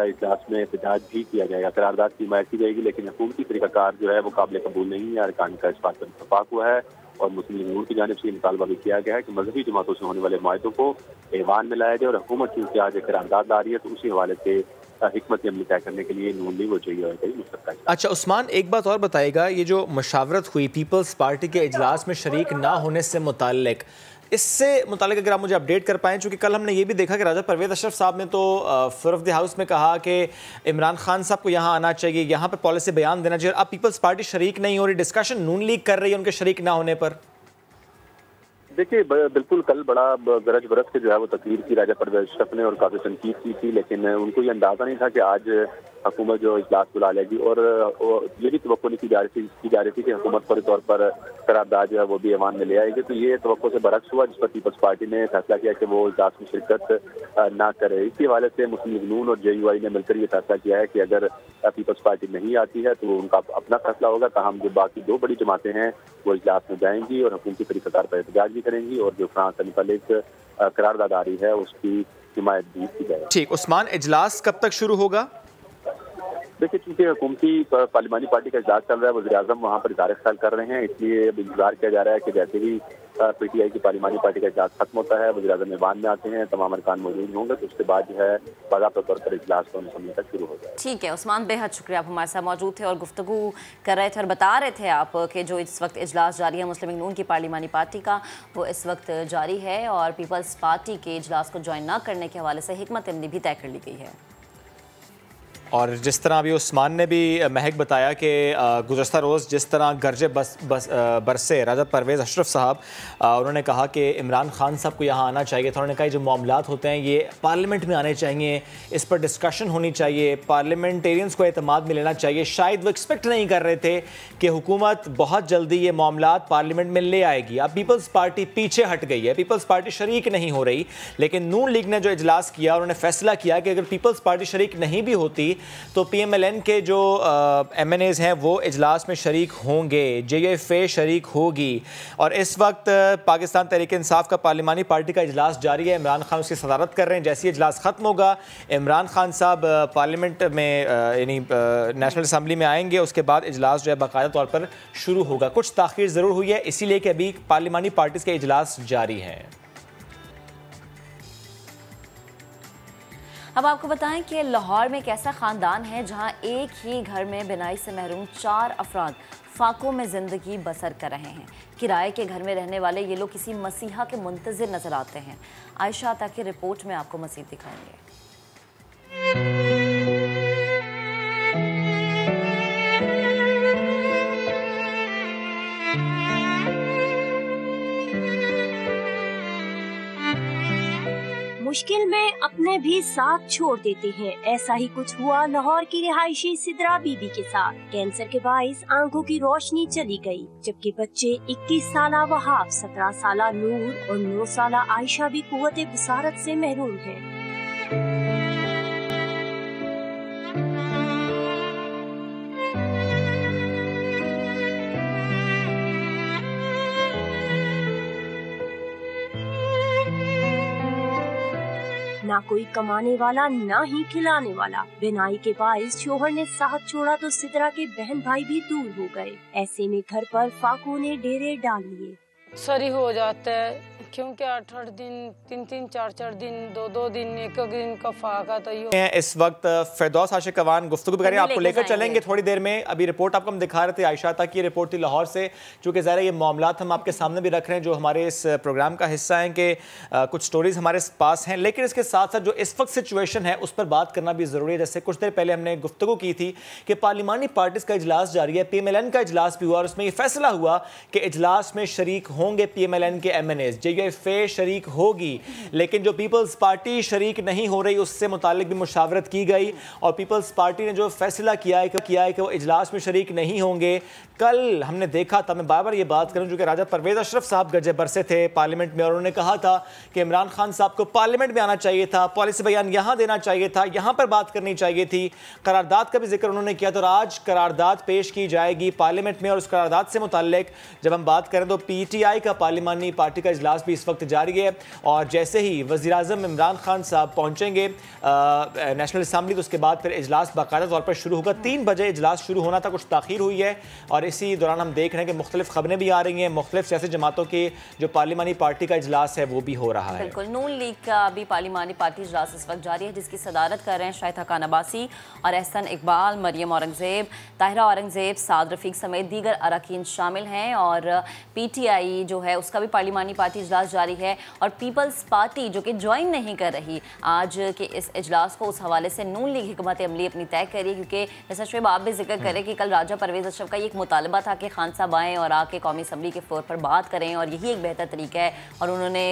इजलास में एहतजाज भी किया जाएगा, करारदाद की हिमायत की जाएगी, लेकिन हुकूमती तरीकाकार जो है वो काबिल कबूल नहीं है। अरकान का इस बात पर इत्तफाक हुआ है और मुस्लिम लीग नून की जानिब से मुतालबा भी किया गया है कि मजहबी जमातों से होने वाले माहिदों को ऐवान में लाया जाए और हुकूमत चूँकि आज एक करारदाद आ रही है तो उसी हवाले से हिकमत अमली तय करने के लिए नून लीग और JUI का ही मुश्तरका। अच्छा उस्मान, एक बात और बताइएगा, ये जो मशावरत हुई पीपल्स पार्टी के इजलास में शरीक ना होने से मुताल्लिक, इससे मुताल्लिक अगर आप मुझे अपडेट कर पाएँ, चूँकि कल हमने ये भी देखा कि राजा परवेज़ अशरफ साहब ने तो फ्लोर ऑफ द हाउस में कहा कि इमरान खान साहब को यहाँ आना चाहिए, यहाँ पर पॉलिसी बयान देना चाहिए। अब पीपल्स पार्टी शरीक नहीं हो रही, डिस्कशन नून लीग कर रही है उनके शरीक ना होने पर। देखिए बिल्कुल कल बड़ा गरज बरस के जो है वो तकरीर की राजा परवेज़ अशरफ ने और काफ़ी तनकीद की थी, लेकिन उनको ये अंदाज़ा नहीं था कि आज हुकूमत जो इजलास बुला लेगी और ये भी तवक्को नहीं की जा रही थी कि हुकूमत फौरी तौर पर करारदाद जो है वो भी ऐवान में ले आएगी। तो ये तवक्को से बरक्स हुआ जिस पर पीपल्स पार्टी ने फैसला किया कि वो इजलास में शिरकत ना करे। इसी हवाले से मुस्लिम लीग नून और JUI ने मिलकर ये फैसला किया है कि अगर पीपल्स पार्टी नहीं आती है तो उनका अपना फैसला होगा, ताहम जो बाकी दो बड़ी जमातें हैं वो इजलास में जाएंगी और हुकूमती तरीक़ाकार पर एहतजाज भी करेंगी और जो फ्रांस से मुताल्लिक करारदाद आ रही है उसकी हिमायत भी की जाएगी। ठीक उस्मान, इजलास कब तक शुरू होगा? देखिए चूंकि हुकूमती पार्लिमानी पार्टी का इजलास चल रहा है, वज़ीर आज़म वहाँ पर इज़हार ख्याल कर रहे हैं, इसलिए अब इंतजार किया जा रहा है कि जैसे ही PTI की पार्लिमानी पार्टी का इजलास खत्म होता है, वज़ीर आज़म ऐवान में आते हैं, तमाम अरकान मौजूद होंगे, तो उसके बाद जो है बाकायदा तौर पर इजलास कौन समय तक शुरू हो जाए। ठीक है उस्मान, बेहद शुक्रिया, आप हमारे साथ मौजूद थे और गुफ्तगू कर रहे थे और बता रहे थे आप कि जो इस वक्त इजलास जारी है मुस्लिम लीग नून की पार्लिमानी पार्टी का, वो इस वक्त जारी है और पीपल्स पार्टी के इजलास को ज्वाइन न करने के हवाले से हिकमत अमली भी तय कर ली गई है। और जिस तरह अभी उस्मान ने भी महक बताया कि गुज़श्ता रोज़ जिस तरह गर्जे बरसे राजा परवेज़ अशरफ साहब, उन्होंने कहा कि इमरान खान साहब को यहाँ आना चाहिए था। उन्होंने कहा जो मामलात होते हैं ये पार्लियामेंट में आने चाहिए, इस पर डिस्कशन होनी चाहिए, पार्लियामेंटेरियंस को एतमाद में लेना चाहिए। शायद वो एक्सपेक्ट नहीं कर रहे थे कि हुकूमत बहुत जल्दी ये मामलात पार्लियामेंट में ले आएगी। अब पीपल्स पार्टी पीछे हट गई है, पीपल्स पार्टी शरीक नहीं हो रही, लेकिन नून लीग ने जो इजलास किया उन्होंने फैसला किया कि अगर पीपल्स पार्टी शरीक नहीं भी होती तो PMLN के जो MNAs हैं वो इजलास में शरीक होंगे, JUI शरीक होगी। और इस वक्त पाकिस्तान तहरीक इंसाफ का पार्लिमानी पार्टी का इजलास जारी है, इमरान खान उसकी सदारत कर रहे हैं। जैसे ही इजलास ख़त्म होगा इमरान खान साहब पार्लियामेंट में यानी नेशनल असम्बली में आएंगे, उसके बाद इजलास जो है बाकायदा तौर पर शुरू होगा। कुछ ताख़ीर ज़रूर हुई है इसीलिए कि अभी पार्लिमानी पार्टीज़ के इजलास जारी हैं। अब आपको बताएं कि लाहौर में एक ऐसा ख़ानदान है जहां एक ही घर में बिनाई से महरूम 4 अफराद फाकों में ज़िंदगी बसर कर रहे हैं। किराए के घर में रहने वाले ये लोग किसी मसीहा के मुंतज़िर नज़र आते हैं। आयशा अता की रिपोर्ट में आपको मज़ीद दिखाएंगे। मुश्किल में अपने भी साथ छोड़ देते हैं। ऐसा ही कुछ हुआ लाहौर की रिहायशी सिद्रा बीबी के साथ। कैंसर के बाइस आंखों की रोशनी चली गई, जबकि बच्चे 21 साला वहाब, 17 साला नूर और 9 साला आयशा भी कुव्वत बसारत से महरूम हैं। ना कोई कमाने वाला ना ही खिलाने वाला। बिनाई के बाइस शोहर ने साथ छोड़ा तो सिद्रा के बहन भाई भी दूर हो गए। ऐसे में घर पर फाकों ने डेरे डाल लिए। सरी हो जाता है क्योंकि 8-8 दिन, 3-3, 4-4 दिन, 2-2 दिन, 1 दिन का फाका तो ये। इस वक्त फिरदौस आशिक अवान गुफ्तगू भी करें, आपको लेकर चलेंगे थोड़ी देर में। अभी रिपोर्ट आपको हम दिखा रहे थे, आयशा तक की रिपोर्ट थी लाहौर से। चूँकि ज़रा ये मामलात हम आपके सामने भी रख रहे हैं जो हमारे इस प्रोग्राम का हिस्सा हैं कि कुछ स्टोरीज़ हमारे पास हैं, लेकिन इसके साथ साथ जो इस वक्त सिचुएशन है उस पर बात करना भी ज़रूरी है। जैसे कुछ देर पहले हमने गुफ्तगू की थी कि पार्लिमानी पार्टीज़ का इजलास जारी है, PMLN का इजलास भी हुआ और उसमें ये फैसला हुआ कि इजलास में शरीक होंगे PMLN के MNAs। JUI शरीक होगी, लेकिन जो पीपल्स पार्टी शरीक नहीं हो रही उससे मुतालिक भी मुशावरत की गई और पीपल्स पार्टी ने जो फैसला किया है कि वो इजलास में शरीक नहीं होंगे। कल हमने देखा था, मैं बार बार ये बात करूं, जो कि राजा परवेज़ अशरफ साहब गरजे बरसे थे पार्लियामेंट में और उन्होंने कहा था कि इमरान खान साहब को पार्लियामेंट में आना चाहिए था, पॉलिसी बयान यहाँ देना चाहिए था, यहाँ पर बात करनी चाहिए थी। करारदाद का भी जिक्र उन्होंने किया, तो आज करारदाद पेश की जाएगी पार्लियामेंट में और उस करारदाद से मुताल्लिक जब हम बात करें तो PTI का पार्लिमानी पार्टी का इजलास भी इस वक्त जारी है और जैसे ही वज़ीर आज़म इमरान खान साहब पहुँचेंगे नेशनल असम्बली तो उसके बाद फिर इजलास बाकायदा तौर पर शुरू होगा। 3 बजे इजलास शुरू होना था, कुछ ताख़ीर हुई है और इसी दौरान हम देख रहे हैं कि मुख्तलिफ खबरें भी आ रही हैं, मुख्तलिफ सियासी जमातों के जो पार्लिमानी पार्टी का इजलास है वो भी हो रहा है। बिल्कुल, नून लीग का भी पार्लिमानी पार्टी इजलास इस वक्त जारी है जिसकी सदारत कर रहे हैं शाहिद खान अब्बासी और एहसन इकबाल, मरियम औरंगजेब, ताहिरा औरंगजेब, साद रफीक समेत दीगर अरकान शामिल हैं और PTI जो है उसका भी पार्लिमानी पार्टी इजलास जारी है और पीपल्स पार्टी जो कि ज्वाइन नहीं कर रही आज के इस इजलास को, उस हवाले से नून लीग हिकमत अमली अपनी तय करी, क्योंकि जैसा शुएब आप भी जिक्र करें कि कल राजा परवेज़ अशरफ का एक मुतालबा था कि खान साहब आएँ और आके कौमी असम्बली के फ्लोर पर बात करें और यही एक बेहतर तरीका है और उन्होंने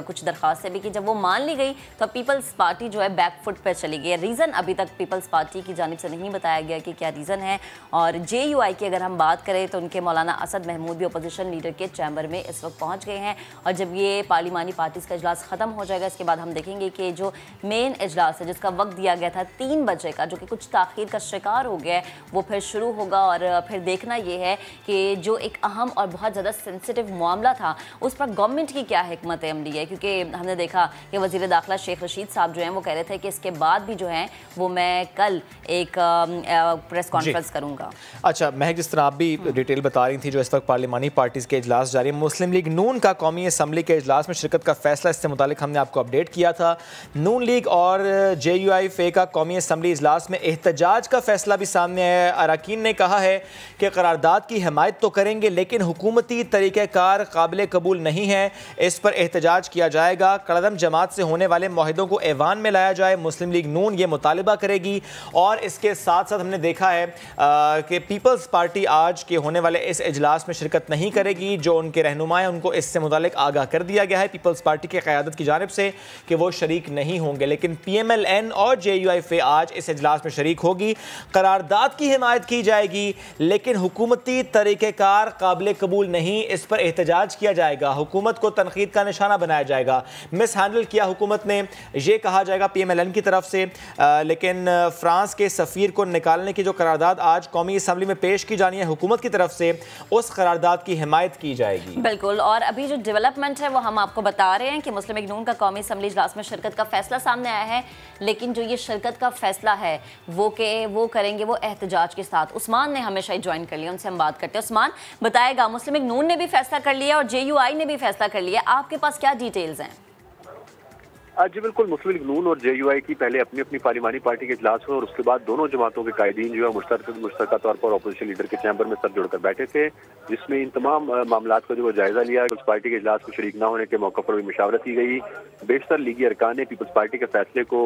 कुछ दरख्वास्तें भी की। जब वो मान ली गई तो पीपल्स पार्टी जो है बैक फुट पर चली गई है। रीज़न अभी तक पीपल्स पार्टी की जानिब से नहीं बताया गया कि क्या रीज़न है और JUI की अगर हम बात करें तो उनके मौलाना असद महमूद भी अपोजिशन लीडर के चैम्बर में इस वक्त पहुँच गए हैं और जब ये पार्लिमानी पार्टीज़ का इजलास ख़त्म हो जाएगा इसके बाद हम देखेंगे कि जो मेन इजलास है जिसका वक्त दिया गया था 3 बजे का, जो कि कुछ ताख़ीर का शिकार हो गया है, वो फिर शुरू होगा और फिर देखना ये है कि जो एक अहम और बहुत ज़्यादा सेंसिटिव मामला था उस पर गवर्नमेंट की क्या हिकमत अमली है, क्योंकि हमने देखा कि वज़ीर दाखिला शेख रशीद साहब जो हैं वो कह रहे थे कि इसके बाद भी जो है वो मैं कल एक प्रेस कॉन्फ्रेंस करूँगा। अच्छा महक, जिस तरह आप भी डिटेल बता रही थी, जो इस वक्त पार्लिमानी पार्टीज़ के इजलास जारी है, मुस्लिम लीग नून का कौमी असम्बली के इजलास में शिरकत का फैसला, इससे मुतालिक हमने आपको अपडेट किया था। नून लीग और JUI का कौमी असम्बली इजलास में एहतजाज का फैसला भी सामने आया है। अरकान ने कहा है कि करारदाद की हिमायत तो करेंगे लेकिन हुकूमती तरीक़ेकार काबिल कबूल नहीं है, इस पर एहतजाज किया जाएगा। कलदम जमात से होने वाले मुआहिदों को ऐवान में लाया जाए, मुस्लिम लीग नून ये मुतालिबा करेगी। और इसके साथ साथ हमने देखा है कि पीपल्स पार्टी आज के होने वाले इस इजलास में शिरकत नहीं करेगी, जो उनके रहनुमा हैं उनको इससे मुतालिक आगाह कर दिया गया है पीपल्स पार्टी की क़यादत की जानिब से कि वो शरीक नहीं होंगे, लेकिन PMLN और JUI आज इस इजलास में शरीक होगी। करारदाद की हिमायत की जाएगी लेकिन हुकूमती तरीक़ेकार काबिल कबूल नहीं, इस पर एहतजाज किया जाएगा, हुकूमत को तनकीद का निशाना बनाया जाएगा, मिस हैंडल किया हुकूमत ने, ये कहा जाएगा PMLN की तरफ से। लेकिन फ्रांस के सफ़ीर को निकालने की जो करारदाद आज कौमी असम्बली में पेश की जानी है हुकूमत की तरफ से, उस करारदाद की हिमायत की जाएगी। बिल्कुल, और अभी जो डेवलपमेंट है वो हम आपको बता रहे हैं कि मुस्लिम लीग नून का कौमी असम्बली इजलास में शिरकत का फैसला सामने आया है, लेकिन जो ये शिरकत का फैसला है वो करेंगे वो एहतजाज के साथ। उस्मान ने हमेशा ही ज्वाइन कर लिया, उनसे हम बात करते हैं। उस्मान बताएगा, मुस्लिम लीग नून ने भी फैसला कर लिया और JUI ने भी फैसला कर लिया, आपके पास क्या डिटेल्स हैं? जी बिल्कुल, मुस्लिम लीग नून और JUI की पहले अपनी अपनी पार्लिमानी पार्टी के इजलास हुए और उसके बाद दोनों जमातों के कायदीन जो है मुश्तरका तौर पर अपोजिशन लीडर के चैम्बर में सर जोड़कर बैठे थे, जिसमें इन तमाम मामलात का जो वो जायजा लिया। उस पार्टी के इजलास को शरीक न होने के मौके पर भी मुशावरत की गई। बेशतर लीगी अरकान ने पीपल्स पार्टी के फैसले को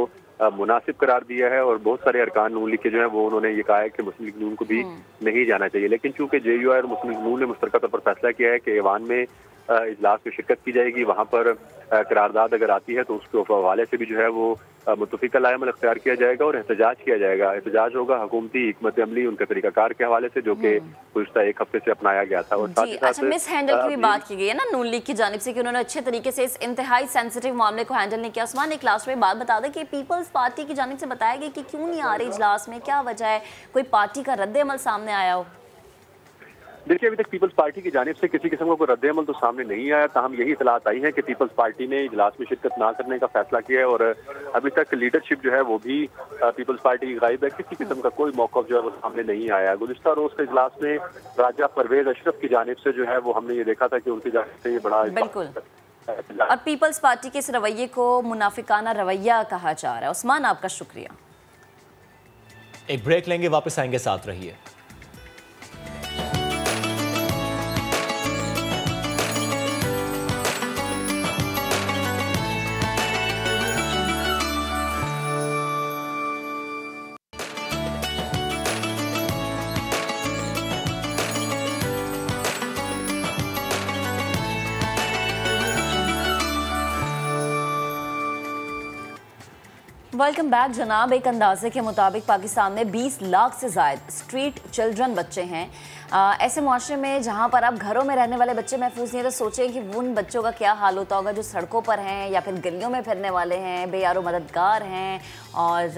मुनासिब करार दिया है और बहुत सारे अरकान नून लीग के जो है वो उन्होंने ये कहा है कि मुस्लिम लीग नून को भी नहीं जाना चाहिए, लेकिन चूंकि JUI और मुस्लिम लीग नून ने मुश्तरका तौर पर फैसला किया है कि ऐवान में इजलास में शिरकत की जाएगी, वहाँ पर करारदाद अगर आती है तो उसके हवाले से भी जो है वो मुतफिका लायमल अख्तियार किया जाएगा और एहतजाज किया जाएगा। एहतजाज होगा हुकूमती हिकमत अमली उनके तरीकाकार के हवाले से, जो कि गुज़श्ता 1 हफ्ते से अपनाया गया था। और साथ ही साथ मिस हैंडल की भी बात की गई है ना नून लीग की जानिब से कि उन्होंने अच्छे तरीके से इस इंतहाई सेंसिटिव मामले को हैंडल नहीं किया। उस्मान, एक लास्ट में बात बता दें कि पीपल्स पार्टी की जानिब से बताया गया कि क्यों नहीं आ रही इजलास में, क्या वजह है, कोई पार्टी का रद्द अमल सामने आया हो? देखिए, अभी तक पीपल्स पार्टी की जानिब से किसी किस्म का कोई रद्द-ए-अमल तो सामने नहीं आया, ताहम यही इतलात आई है कि पीपल्स पार्टी ने इजलास में शिरकत ना करने का फैसला किया है और अभी तक लीडरशिप जो है वो भी पीपल्स पार्टी की गायब है। किसी किस्म का कोई मौक़िफ़ जो है वो सामने नहीं आया। गुज़िश्ता रोज़ के इजलास में राजा परवेज़ अशरफ की जानिब से जो है वो हमने ये देखा था कि उनकी जानिब से ये बड़ा बिल्कुल और पीपल्स पार्टी के इस रवैये को मुनाफिकाना रवैया कहा जा रहा है। उस्मान, आपका शुक्रिया। एक ब्रेक लेंगे, वापस आएंगे, साथ रहिए। वेलकम बैक जनाब। एक अंदाजे के मुताबिक पाकिस्तान में 20 लाख से ज़ायद स्ट्रीट चिल्ड्रन बच्चे हैं। ऐसे मुआशरे में जहाँ पर अब घरों में रहने वाले बच्चे महफूज नहीं है, तो सोचें कि उन बच्चों का क्या हाल होता होगा जो सड़कों पर हैं या फिर गलियों में फिरने वाले हैं, बेयारो मददगार हैं। और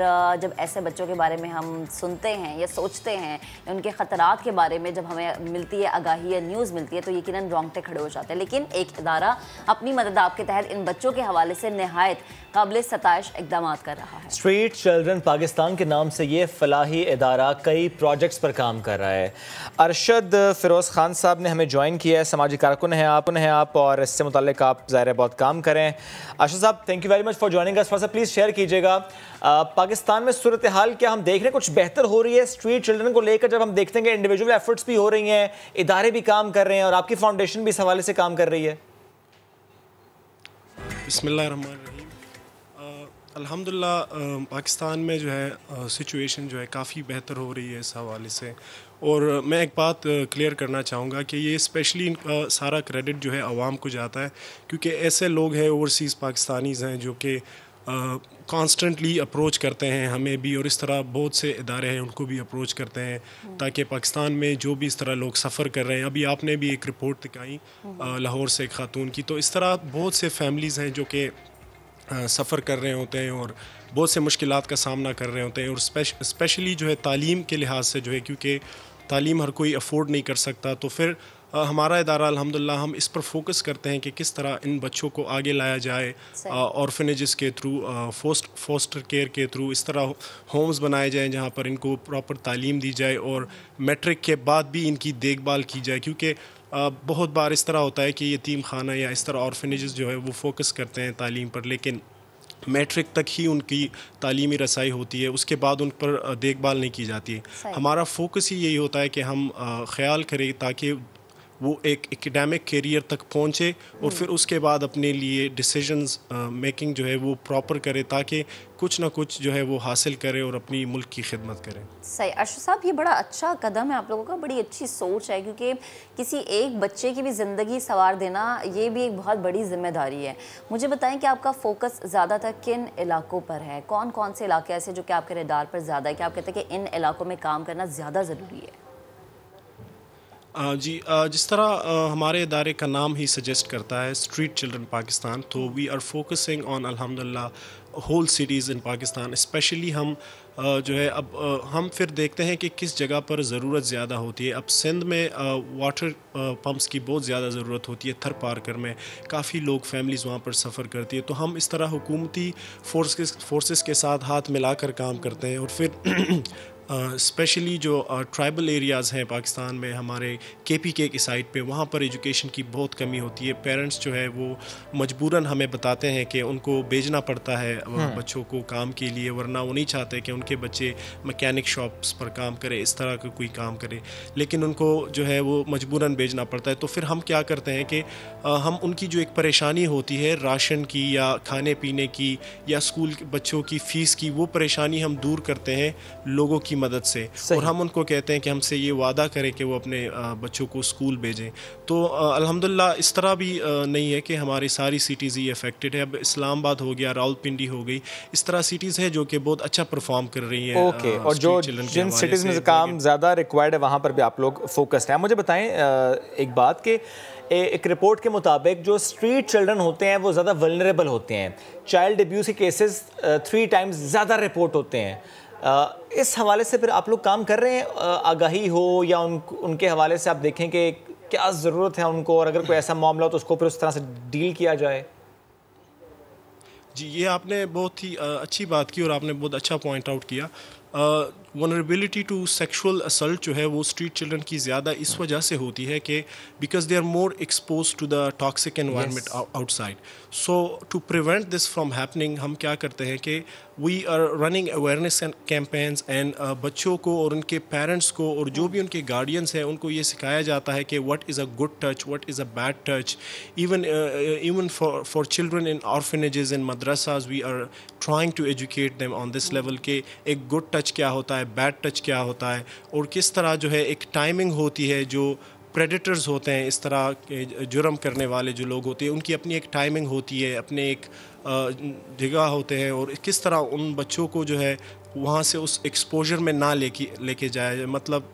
जब ऐसे बच्चों के बारे में हम सुनते हैं या सोचते हैं, उनके ख़तरात के बारे में जब हमें मिलती है आगाही या न्यूज़ मिलती है, तो यकीनन रोंगटे खड़े हो जाते हैं। लेकिन एक इदारा अपनी मदद आपके तहत इन बच्चों के हवाले से नहायत काबिल सताइश इकदाम कर रहा है। स्ट्रीट चिल्ड्रन पाकिस्तान के नाम से ये फलाही इदारा कई प्रोजेक्ट्स पर काम कर रहा है। अरशद फ़िरोज़ ख़ान साहब ने हमें ज्वाइन किया है, समाजी कारकुन हैं आप और इससे मुताल्लिक आप ज़ाहिर बहुत काम करें। अरशद साहब, thank you very much for joining us. थोड़ा सा प्लीज़ शेयर कीजिएगा पाकिस्तान में सूरत हाल क्या हम देख रहे हैं, कुछ बेहतर हो रही है स्ट्रीट चिल्ड्रन को लेकर? जब हम देखते हैं कि इंडिविजुअल एफर्ट्स भी हो रही हैं, इदारे भी काम कर रहे हैं और आपकी फाउंडेशन भी इस हवाले से काम कर रही है। बिस्मिल्लाहिर्रहमानिर्रहीम। अल्हम्दुलिल्लाह पाकिस्तान में जो है सिचुएशन जो है काफ़ी बेहतर हो रही है इस हवाले से। और मैं एक बात क्लियर करना चाहूँगा कि ये स्पेशली इनका सारा क्रेडिट जो है आवाम को जाता है, क्योंकि ऐसे लोग हैं ओवरसीज़ पाकिस्तानीज़ हैं जो कि कॉन्स्टेंटली अप्रोच करते हैं हमें भी, और इस तरह बहुत से इदारे हैं उनको भी अप्रोच करते हैं ताकि पाकिस्तान में जो भी इस तरह लोग सफ़र कर रहे हैं। अभी आपने भी एक रिपोर्ट दिखाई लाहौर से एक खातून की, तो इस तरह बहुत से फैमिलीज़ हैं जो कि सफ़र कर रहे होते हैं और बहुत से मुश्किलात का सामना कर रहे होते हैं। और स्पेशली जो है तालीम के लिहाज से जो है, क्योंकि तालीम हर कोई अफोर्ड नहीं कर सकता, तो फिर हमारा इदारा अल्हम्दुलिल्लाह हम इस पर फोकस करते हैं कि किस तरह इन बच्चों को आगे लाया जाए ऑर्फनेजेस के थ्रू, फोस्टर केयर के थ्रू। इस तरह होम्स बनाए जाएँ जहाँ पर इनको प्रॉपर तालीम दी जाए और मैट्रिक के बाद भी इनकी देखभाल की जाए, क्योंकि बहुत बार इस तरह होता है कि यतीम खाना या इस तरह ऑर्फनेजेस जो है वो फोकस करते हैं तालीम पर, लेकिन मैट्रिक तक ही उनकी तालीमी रसाई होती है, उसके बाद उन पर देखभाल नहीं की जाती है। हमारा फोकस ही यही होता है कि हम ख्याल करें ताकि वो एक एकेडमिक कैरियर तक पहुँचे और फिर उसके बाद अपने लिए डिसीजंस मेकिंग जो है वो प्रॉपर करे, ताकि कुछ ना कुछ जो है वो हासिल करे और अपनी मुल्क की खिदमत करें। सही अरशद साहब, ये बड़ा अच्छा कदम है आप लोगों का, बड़ी अच्छी सोच है, क्योंकि किसी एक बच्चे की भी ज़िंदगी संवार देना ये भी एक बहुत बड़ी जिम्मेदारी है। मुझे बताएं कि आपका फोकस ज़्यादातर किन इलाकों पर है? कौन कौन से इलाके ऐसे जो कि आपके रडार पर ज़्यादा है कि आप कहते हैं कि इन इलाकों में काम करना ज़्यादा ज़रूरी है? जी, जिस तरह हमारे इदारे का नाम ही सजेस्ट करता है स्ट्रीट चिल्ड्रन पाकिस्तान, तो वी आर फोकसिंग ऑन अल्हम्दुलिल्लाह whole cities in Pakistan. Specially हम जो है अब हम फिर देखते हैं कि किस जगह पर ज़रूरत ज़्यादा होती है। अब सिंध में वाटर पम्प्स की बहुत ज़्यादा ज़रूरत होती है। थर पार्कर में काफ़ी लोग फैमिलीज़ वहाँ पर सफ़र करती है, तो हम इस तरह हुकूमती फोर्सेस के साथ हाथ मिलाकर काम करते हैं। और फिर स्पेशली जो ट्राइबल एरियाज़ हैं पाकिस्तान में, हमारे KPK की साइड पे, वहाँ पर एजुकेशन की बहुत कमी होती है। पेरेंट्स जो है वो मजबूरन हमें बताते हैं कि उनको भेजना पड़ता है बच्चों को काम के लिए, वरना वो नहीं चाहते कि उनके बच्चे मैकेनिक शॉप्स पर काम करें, इस तरह का कोई काम करे, लेकिन उनको जो है वो मजबूरन भेजना पड़ता है। तो फिर हम क्या करते हैं कि हम उनकी जो एक परेशानी होती है राशन की या खाने पीने की या स्कूल के बच्चों की फ़ीस की, वो परेशानी हम दूर करते हैं लोगों की मदद से। और हम उनको कहते हैं कि हमसे ये वादा करें कि वो अपने बच्चों को स्कूल भेजें। तो अल्हम्दुलिल्लाह इस तरह भी नहीं है कि हमारी सारी सिटीज़ ही अफेक्टेड है। अब इस्लामाबाद हो गया, रावलपिंडी हो गई, इस तरह सिटीज़ है जो कि बहुत अच्छा परफॉर्म कर रही हैं। ओके, और जो जिन सिटीज़ में काम ज़्यादा रिक्वायर्ड है वहाँ पर भी आप लोग फोकस्ड हैं। मुझे बताएं एक बात कि एक रिपोर्ट के मुताबिक जो स्ट्रीट चिल्ड्रन होते हैं वो ज़्यादा वल्नरेबल होते हैं, चाइल्ड अब्यूज़ के केसेस 3 टाइम्स ज़्यादा रिपोर्ट होते हैं। इस हवाले से फिर आप लोग काम कर रहे हैं, आगाही हो या उनके हवाले से आप देखें कि क्या ज़रूरत है उनको, और अगर कोई ऐसा मामला हो तो उसको फिर उस तरह से डील किया जाए? जी, ये आपने बहुत ही अच्छी बात की और आपने बहुत अच्छा पॉइंट आउट किया। वनरेबिलिटी टू सेक्सुअल असल्ट जो है वो स्ट्रीट चिल्ड्रन की ज़्यादा इस वजह से होती है कि because they are more expose to the toxic environment outside. So to prevent this from happening हम क्या करते हैं कि we are running awareness campaigns and बच्चों को और उनके पेरेंट्स को और जो भी उनके गार्डियंस हैं उनको ये सिखाया जाता है कि what is a good touch, what is a bad touch. Even for children in orphanages in madrasas we are trying to educate them on this level के एक गुड टच क्या होता है, बैड टच क्या होता है, और किस तरह जो है एक टाइमिंग होती है जो प्रेडेटर्स होते हैं, इस तरह के जुर्म करने वाले जो लोग होते हैं, उनकी अपनी एक टाइमिंग होती है, अपने एक जगह होते हैं, और किस तरह उन बच्चों को जो है वहाँ से उस एक्सपोजर में ना लेके जाया जाए। मतलब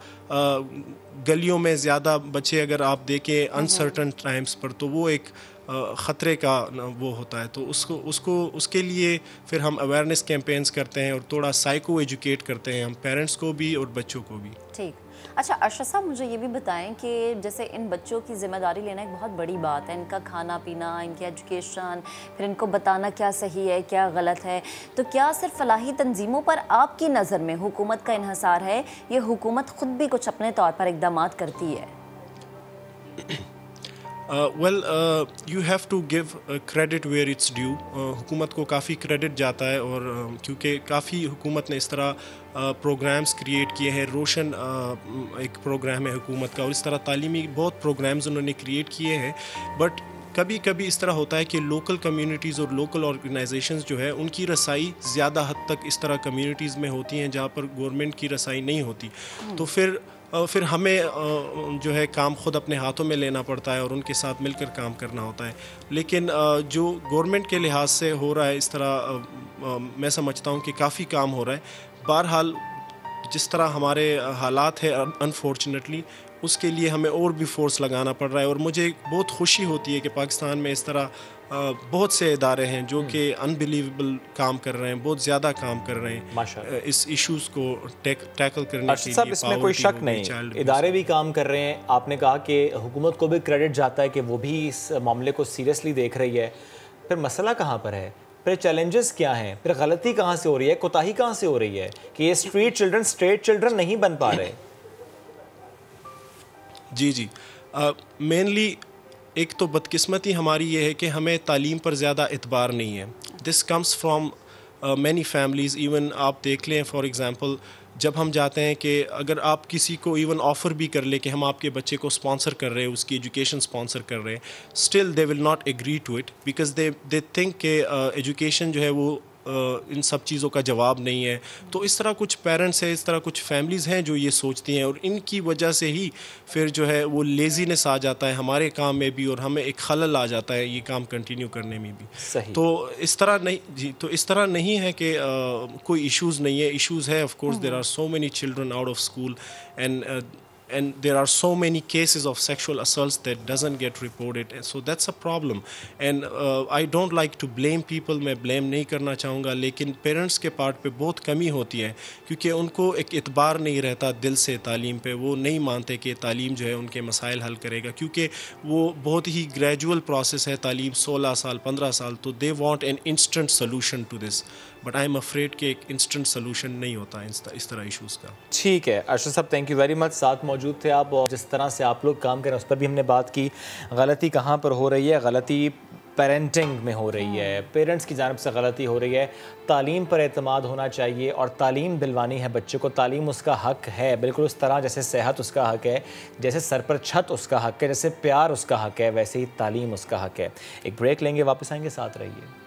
गलियों में ज़्यादा बच्चे अगर आप देखें अनसर्टन टाइम्स पर, तो वो एक ख़तरे का वो होता है। तो उसके लिए फिर हम अवेयरनेस कैंपेन्स करते हैं और थोड़ा साइको एजुकेट करते हैं हम पेरेंट्स को भी और बच्चों को भी। ठीक। अच्छा अरशद साहब, मुझे ये भी बताएं कि जैसे इन बच्चों की जिम्मेदारी लेना एक बहुत बड़ी बात है, इनका खाना पीना, इनकी एजुकेशन, फिर इनको बताना क्या सही है क्या गलत है, तो क्या सिर्फ फलाही तंजीमों पर आपकी नज़र में हुकूमत का इन्हसार है, ये हुकूमत खुद भी कुछ अपने तौर पर इक़दाम करती है? You have to give credit where it's due. हुकूमत को काफ़ी क्रेडिट जाता है, और क्योंकि काफ़ी हुकूमत ने इस तरह प्रोग्राम्स क्रिएट किए हैं। रोशन एक प्रोग्राम है हुकूमत का, और इस तरह तालीमी बहुत प्रोग्राम्स उन्होंने क्रिएट किए हैं। बट कभी कभी इस तरह होता है कि लोकल कम्युनिटीज़ और लोकल ऑर्गेनाइजेशंस जो है उनकी रसाई ज़्यादा हद तक इस तरह कम्युनिटीज़ में होती हैं जहाँ पर गवर्नमेंट की रसाई नहीं होती। तो फिर हमें जो है काम खुद अपने हाथों में लेना पड़ता है और उनके साथ मिलकर काम करना होता है। लेकिन जो गवर्नमेंट के लिहाज से हो रहा है इस तरह मैं समझता हूँ कि काफ़ी काम हो रहा है। बहरहाल जिस तरह हमारे हालात है अनफॉर्चुनेटली, उसके लिए हमें और भी फोर्स लगाना पड़ रहा है। और मुझे बहुत खुशी होती है कि पाकिस्तान में इस तरह बहुत से इदारे हैं जो कि अनबिलीवेबल काम कर रहे हैं, बहुत ज़्यादा काम कर रहे हैं इस इश्यूज़ को टैकल करने के लिए। इसमें कोई शक नहीं, इदारे भी काम कर रहे हैं। आपने कहा कि हुकूमत को भी क्रेडिट जाता है कि वो भी इस मामले को सीरियसली देख रही है। फिर मसला कहाँ पर है, फिर चैलेंजेस क्या हैं, फिर गलती कहाँ से हो रही है, कोताही कहाँ से हो रही है कि ये स्ट्रीट चिल्ड्रन स्ट्रेट चिल्ड्रन नहीं बन पा रहे? जी मेनली एक तो बदकिस्मती हमारी ये है कि हमें तालीम पर ज़्यादा एतबार नहीं है। This comes from many families. Even आप देख लें फॉर एग्ज़ाम्पल, जब हम जाते हैं कि अगर आप किसी को इवन ऑफ़र भी कर ले कि हम आपके बच्चे को स्पॉन्सर कर रहे हैं, उसकी एजुकेशन स्पॉन्सर कर रहे हैं, still they will not agree to it because they think कि एजुकेशन जो है वो इन सब चीज़ों का जवाब नहीं है। तो इस तरह कुछ पेरेंट्स हैं, इस तरह कुछ फैमिलीज़ हैं जो ये सोचती हैं, और इनकी वजह से ही फिर जो है वो लेज़ीनेस आ जाता है हमारे काम में भी, और हमें एक खलल आ जाता है ये काम कंटिन्यू करने में भी। सही। तो इस तरह नहीं है कि कोई इश्यूज़ नहीं है, इश्यूज़ है। Of course there are so many children out of school and there are so many cases of sexual assaults that doesn't get reported, and so that's a problem. And I don't like to blame people, मैं blame नहीं करना चाहूँगा, लेकिन parents के part पे बहुत कमी होती है क्योंकि उनको एक इतबार नहीं रहता दिल से तालीम पे। वो नहीं मानते कि तालीम जो है उनके मसाइल हल करेगा, क्योंकि वो बहुत ही ग्रेजुअल प्रोसेस है तालीम, 16 साल 15 साल। तो they want an instant solution to this, but I am afraid कि एक इंस्टेंट सोल्यूशन नहीं होता इस तरह इश्यूज़ का। ठीक है अरशद साहब, थैंक यू वेरी मच, साथ मौजूद थे आप, और जिस तरह से आप लोग काम करें उस पर भी हमने बात की। गलती कहाँ पर हो रही है? गलती पेरेंटिंग में हो रही है, पेरेंट्स की जानिब से गलती हो रही है। तालीम पर एतमाद होना चाहिए और तालीम दिलवानी है बच्चे को। तालीम उसका हक है, बिल्कुल उस तरह जैसे सेहत उसका हक है, जैसे सर पर छत उसका हक है, जैसे प्यार उसका हक है, वैसे ही तालीम उसका हक है। एक ब्रेक लेंगे, वापस आएंगे, साथ रहिए।